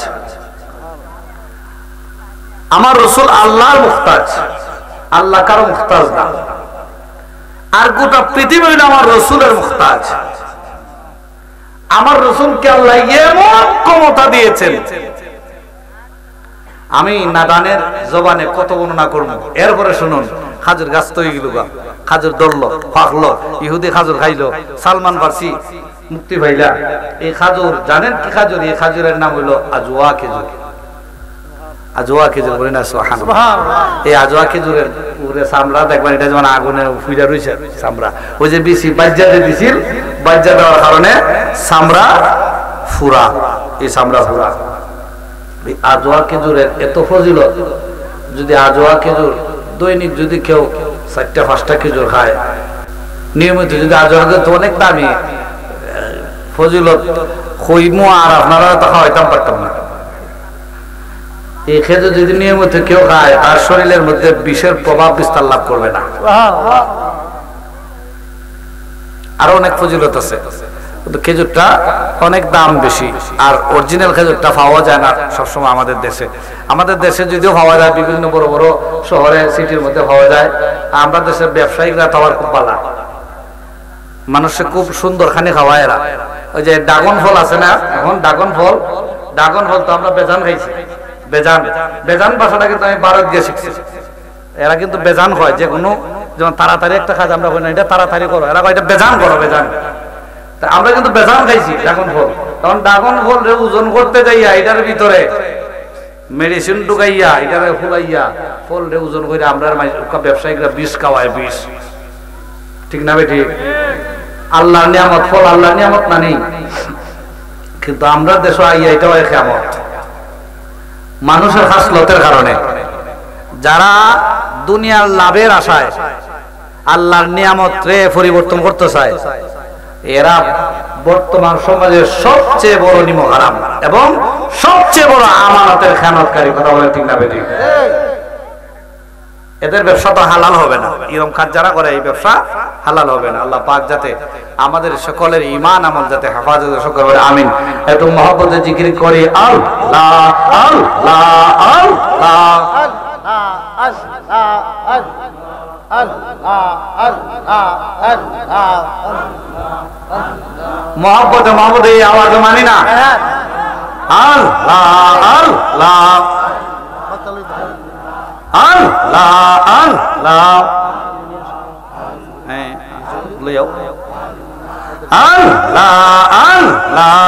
আমার রাসূল আল্লাহর মুখতাজ, আল্লাহ কারো মুখতাজ না। আর গোটা পৃথিবী হইল আমার রাসূলের মুখতাজ। আমার রাসূলকে আল্লাহ এমন ক্ষমতা দিয়েছেন, আমি নাদানের জবানে কত বর্ণনা করব। এরপরে শুনুন, খাজুর গাছ তৈরি গেল, খাজুর ধরলো, ফাঁকলো, ইহুদি খাজুর খাইলো, সালমান ফার্সি মুক্তি পাইলা। এই খাজুর জানেন কি খাজুর? এই খাজুরের নাম হইল আজওয়া খেজুর। আজওয়া খেজুর বলে না? সুবহানাল্লাহ। এই আজওয়া খেজুরের উপরে চামড়া দেখবেন, এটা যেমন আগুনে ফুইরা রইছে চামড়া, ওই যে বিচি বাজ্জা দিয়ে দিছিল, বাজ্জা দেওয়ার কারণে চামড়া ফুরা, এই চামড়া ফুরা। আজওয়া খেজুরের এত ফজিলত, যদি আজওয়া খেজুর দৈনিক যদি কেউ 4টা-5টা খেজুর খায় নিয়মিত, যদি আজওয়া খেজুর অনেক দামি ফজিলত খইমো, আর আপনারা তো খাওয়াইতাম পারতাম না। এই খেজুর যদি নিয়মিত কেউ খায় তার শরীরের মধ্যে বিষের প্রভাব বিস্তার লাভ করবে না। আরো অনেক ফজিলত আছে, কিন্তু খেজুরটা অনেক দাম বেশি, আর অরিজিনাল খেজুরটা পাওয়া যায় না সবসময় আমাদের দেশে। আমাদের দেশে যদিও পাওয়া যায়, বিভিন্ন বড় বড় শহরে সিটির মধ্যে পাওয়া যায়। আমরা দেশের ব্যবসায়িকরা খাওয়ার খুব ভালো, মানুষে খুব সুন্দর খানি খাওয়ায় এরা। ওই যে ড্রাগন ফল আছে না, এখন ড্রাগন ফল তো আমরা বেজান খাইছি। বেজান ভাষাটা কিন্তু আমি ভারত গিয়ে শিখছি। এরা কিন্তু বেজান হয়, যে কোনো যেমন তাড়াতাড়ি একটা কাজ আমরা করি না, এটা তাড়াতাড়ি করো, এরা এটা বেজান করো, বেজান। আমরা কিন্তু বেজান খাইছি ড্রাগন ফল। তখন ড্রাগন ফল রে ওজন করতে যাইয়া এটার ভিতরে মেডিসিন ঢুকাইয়া এটারে ফুলাইয়া ফল রে ওজন করে আমরা ব্যবসায়িকরা বিষ খাওয়ায়, বিষ ঠিক না বেটি? আল্লাহর নিয়ামত, ফল আল্লাহর নিয়ামত না নেই, কিন্তু আমরা দেশ আইয়া এটাও কিয়ামত। মানুষের খাসলতের কারণে যারা দুনিয়ার লাভের আশায় আল্লাহর নিয়ামত রে পরিবর্তন করতে চায়, এরা বর্তমান সমাজের সবচেয়ে বড় নিমহারাম এবং সবচেয়ে বড় আমানতের খেয়ানতকারী। কথা বলে ঠিক না বেটি? এদের ব্যবসা তো হালাল হবে না, এরকম কাজ যারা করে এই ব্যবসা হালাল হবে না। আল্লাহ পাক যাতে আমাদের সকলের ঈমান আমল যাতে হেফাজত করে, আমিন। একটু মহব্বতে জিকির করি আল্লাহ আল্লাহ আল্লাহ। মহব্বতে মহব্বতে এই আওয়াজ মানি না। আল্লাহ আল্লাহ আল্লাহ আল্লাহ। হ্যাঁ লইও আল্লাহ আল্লাহ।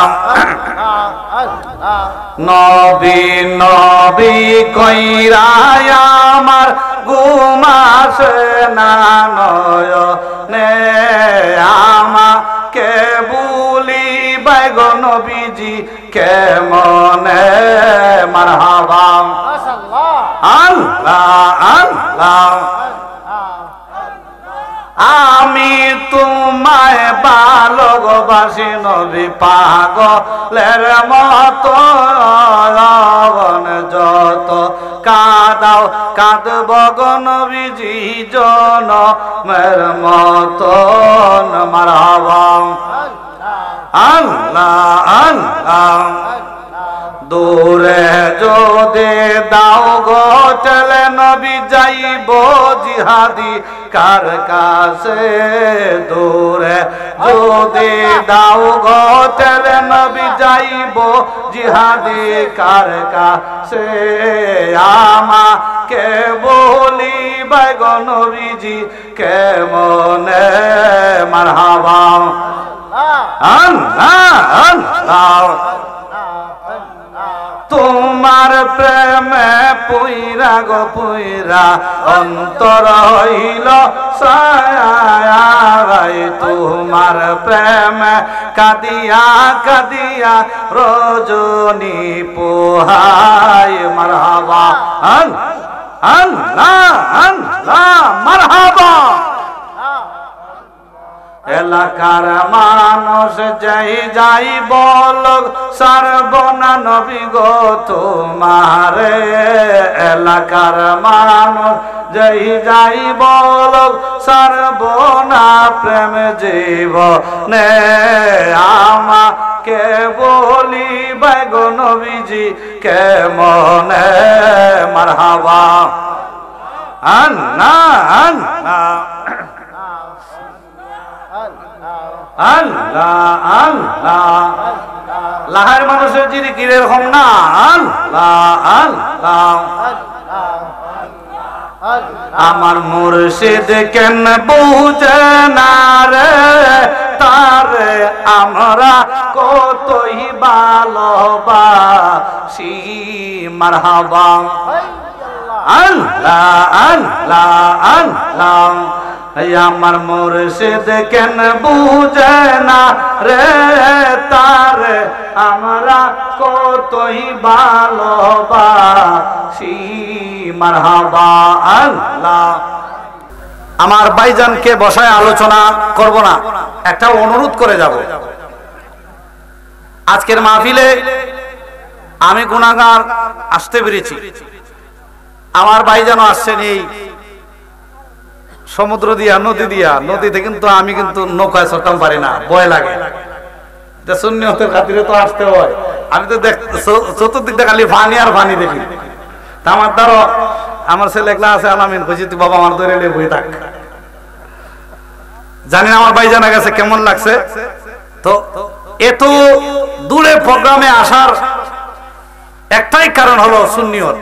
নবী নবী কইরা আমার ঘুমাসে না নয়নে, আমাকে ভুলি বাইগো নবীজি কেমনে। মারহাবা আল্লাহ আল্লাহ। আমি তোমায় ভালোবাসি নবী পাগলের মতো, যত কাঁদাও কাঁদব গো নবীজি জনমের মতন। মারহাবা আল্লাহ আল্লাহ। দূরে যদি দাও গো চলে নবী যাইব জিহাদি কার কাছে, দূরে যদি দাও গো চলে নবী যাইব জিহাদি কার কাছে, আমাকে বলি বাইগো নবীজি কেমনে। মারহাবা আল্লাহ আল্লাহ। তোমার প্রেমে পুইরা গো পুইরা অন্তর হইল ছায়, তোমার প্রেমে কাদিয়া কাদিয়া রজনী পোহাই। মারহাবা আল্লাহ আল্লাহ মারহাবা। এলাকার মানুষ যাই যাই বল সারবনা নবী গো তোমারে, এলাকার মানুষ যাই যাই বল সারবনা প্রেম জীবনে, আমাকে বলি বাইগো নবীজি কেমনে। মারহাবা আল্লাহ আল্লাহ আল্লাহ আল্লাহ। লাহার মানুষের জিকির এরকম না। আল্লাহ আল্লাহ। আমার মুর্শিদ কেন বুঝে না রে, তারে আমরা কতই ভালোবাসি। মারহাবা আল্লাহ আল্লাহ আল্লাহ। আমার মুর্শিদ কেন বুঝে না রে, তারে আমরা কতই ভালোবাসি। মারহাবা আল্লাহ। আমার ভাইজানকে বসায় আলোচনা করব না, একটা অনুরোধ করে যাব। আজকের মাহফিলে আমি গুনাহগার আসতে পেরেছি, আমার ভাইজানও আসছেন। এই সমুদ্র দিয়া নদীতে কিন্তু আমি কিন্তু নৌকায় চড়তাম পারি না, ভয় লাগে। সুন্নিয়তের খাতিরে তো আসতে হয়। আমি তো চতুর্দিক দিয়ে খালি পানি আর পানি দেখি। আমার দ্বারা আমার ছেলে একলা আছে আলামিন, বুঝি তুই বাবা আমার ধরে বই থাক। জানি না আমার ভাই জানা গেছে কেমন লাগছে। তো এত দূরে প্রোগ্রামে আসার একটাই কারণ হলো সুন্নিয়ত।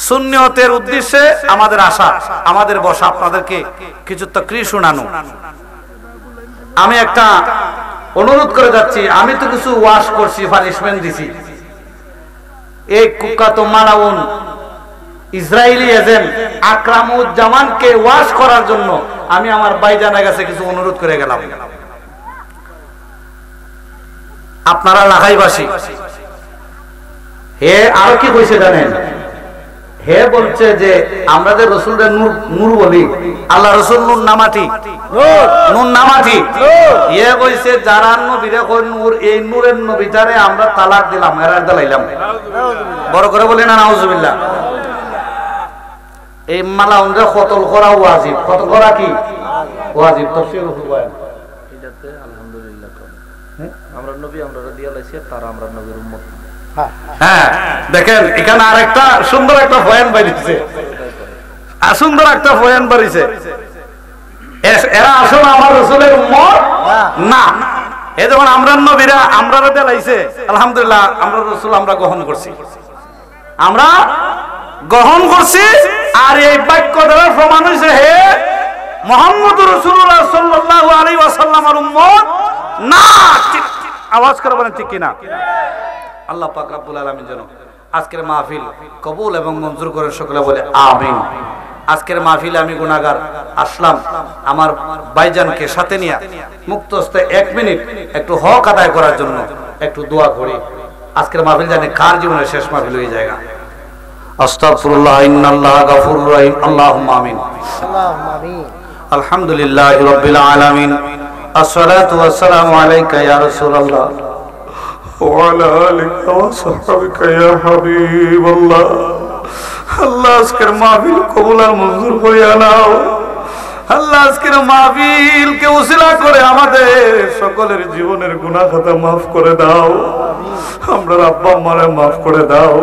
সুন্নিয়তের উদ্দেশ্যে আমাদের আশা, আমাদের বসা, আপনাদেরকে কিছু তাকরীর শোনানো। আমি একটা অনুরোধ করে যাচ্ছি। আমি তো কিছু ওয়াশ করছি, পানিশমেন্ট দিছি। এই কুখ্যাত মালাউন ইসরায়েলি এজেন্ট আকরামুজ্জামানকে ওয়াশ করার জন্য আমি আমার ভাইজানের কাছে কিছু অনুরোধ করে গেলাম। আপনারা লাখাইবাসী, হে আরো কি কইছে জানেন? হে বলছে যে আমরা যে রসুলের নূর নূর বলি, আল্লাহ রসুল নূর নামাটি, নূর নামাটি। ইয়ে কইছে যারা নবীরে কই নূর, এই নূরের নবীটারে আমরা তালাক দিলাম, এরার দিলাম। বড় করে বলি না নাউজুবিল্লাহ। এই মালা উনরে কতল করা ওয়াজিব। কতল করা কি ওয়াজিব? তাফসীর হুবায় এটাতে আলহামদুলিল্লাহ আমরা নবী আমরা দিয়া লাইছি, তারা আমরা নবীর উম্মত। হ্যাঁ দেখেন এখানে আরেকটা সুন্দর একটা বয়ান বাইরেছে, সুন্দর একটা বয়ান বাড়িছে। এরা আসলে আমার রাসূলের উম্মত না। এই যখন আমরা নবীরা আমরা দেলাইছে, আলহামদুলিল্লাহ আমরা রাসূল আমরা গ্রহণ করছি, আমরা গ্রহণ করছি। আর এই বাক্য দ্বারা প্রমাণ হইছে হে মুহাম্মদুর রাসূলুল্লাহ সাল্লাল্লাহু আলাইহি ওয়াসাল্লামের উম্মত না। আওয়াজ করে বলেন ঠিক কিনা? আল্লাহ পাক রব্বুল আলামিন যেন আজকের মাহফিল কবুল এবং মঞ্জুর করে সকলে বলে আমিন। আজকের মাহফিলে আমি গুনাহগার আসলাম, আমার ভাইজানকে সাথে নিয়ে মুক্ত হস্তে 1 মিনিট একটু হক আদায় করার জন্য একটু দোয়া করি। আজকের মাহফিল জানে কার জীবনের শেষ মাহফিল হয়ে যায়। আস্তাগফিরুল্লাহ ইন্নাল্লাহা গাফুরুর রহিম। আল্লাহুম্মা আমিন। আল্লাহুম্মা আমিন। আলহামদুলিল্লাহি রাব্বিল আলামিন। আসসালাতু ওয়াসসালামু আলাইকা ইয়া রাসূলুল্লাহ ওয়া আলা আলিকা ওয়া সাহবিকা ইয়া হাবিবাল্লাহ। আল্লাহ আজকের মাহফিল কবুল আর মঞ্জুর করিয়া নাও। আল্লাহ আজকের মাহফিলকে উসিলা করে আমাদের সকলের জীবনের গুনাহ খাতা মাফ করে দাও। আমরা আব্বা আম্মারে মাফ করে দাও।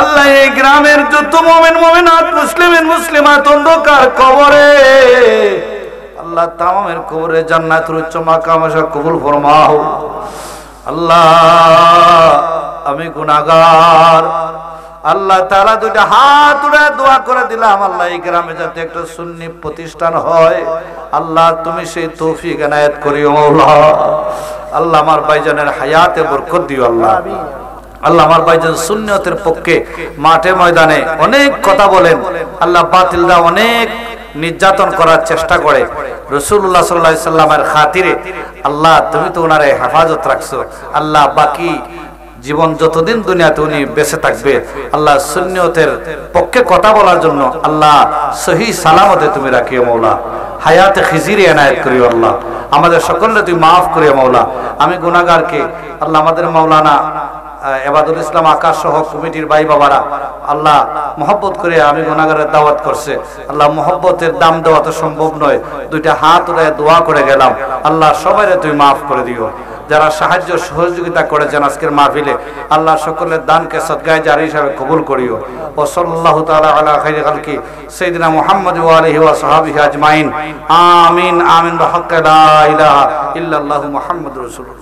আল্লাহ এই গ্রামের যত মুমিন মুমিনাত, মুসলিমিন মুসলিমাত অন্ধকার কবরে, আল্লাহ তামামের কবরে জান্নাতুল উচ্চ মাকাম কবুল ফরমাও। আল্লাহ আমি গুনাহগার, আল্লাহ তাআলা দুইটা হাত উঠায় দোয়া করে দিলাম, আল্লাহ এই গ্রামে যাতে একটা সুন্নি প্রতিষ্ঠান হয়, আল্লাহ তুমি সেই তৌফিক এনায়েত করিও মাওলা। আল্লাহ আমার ভাইজানের হায়াতে বরকত দিও আল্লাহ। আল্লাহ আমার ভাইজান সুন্নিয়তের পক্ষে মাঠে ময়দানে অনেক কথা বলেন, আল্লাহ বাতিলরা অনেক নির্যাতন করার চেষ্টা করে, রাসূলুল্লাহ সাল্লাল্লাহু আলাইহি সাল্লামের খাতিরে আল্লাহ তুমি তো ওনারে হেফাজত রাখছো। আল্লাহ বাকি জীবন যতদিন দুনিয়াতে উনি বেঁচে থাকবে, আল্লাহ সুন্নিয়তের পক্ষে কথা বলার জন্য আল্লাহ সহি সালামতে তুমি রাখিও মাওলা। হায়াতে খিজির এনায়েত করিও আল্লাহ। আমাদের সকলকে তুমি মাফ করিও মাওলা। আমি গুনাহগারকে আল্লাহ আমাদের মাওলানা এবাদুল ইসলাম আকাশ সহ কমিটির ভাই বাবারা আল্লাহ মহব্বত করে আমি গুনাহগারের দাওয়াত করছে, আল্লাহ মহব্বতের দাম দেওয়া তো সম্ভব নয়, দুইটা হাত উঠায় দোয়া করে গেলাম, আল্লাহ সবাইরে তুমি মাফ করে দিও। যারা সাহায্য সহযোগিতা করেছেন আজকের মাহফিলে, আল্লাহ সকলের দানকে সদকায়ে জারি হিসাবে কবুল করিও। ওয়া সাল্লাল্লাহু তাআলা আলা খাইরি খালকি সাইয়্যিদিনা মুহাম্মদ ওয়া আলিহি ওয়া সাহবিহি আজমাইন। আমিন আমিন। বিহাক্কি লা ইলাহা ইল্লাল্লাহু মুহাম্মাদুর রাসূলুল্লাহ।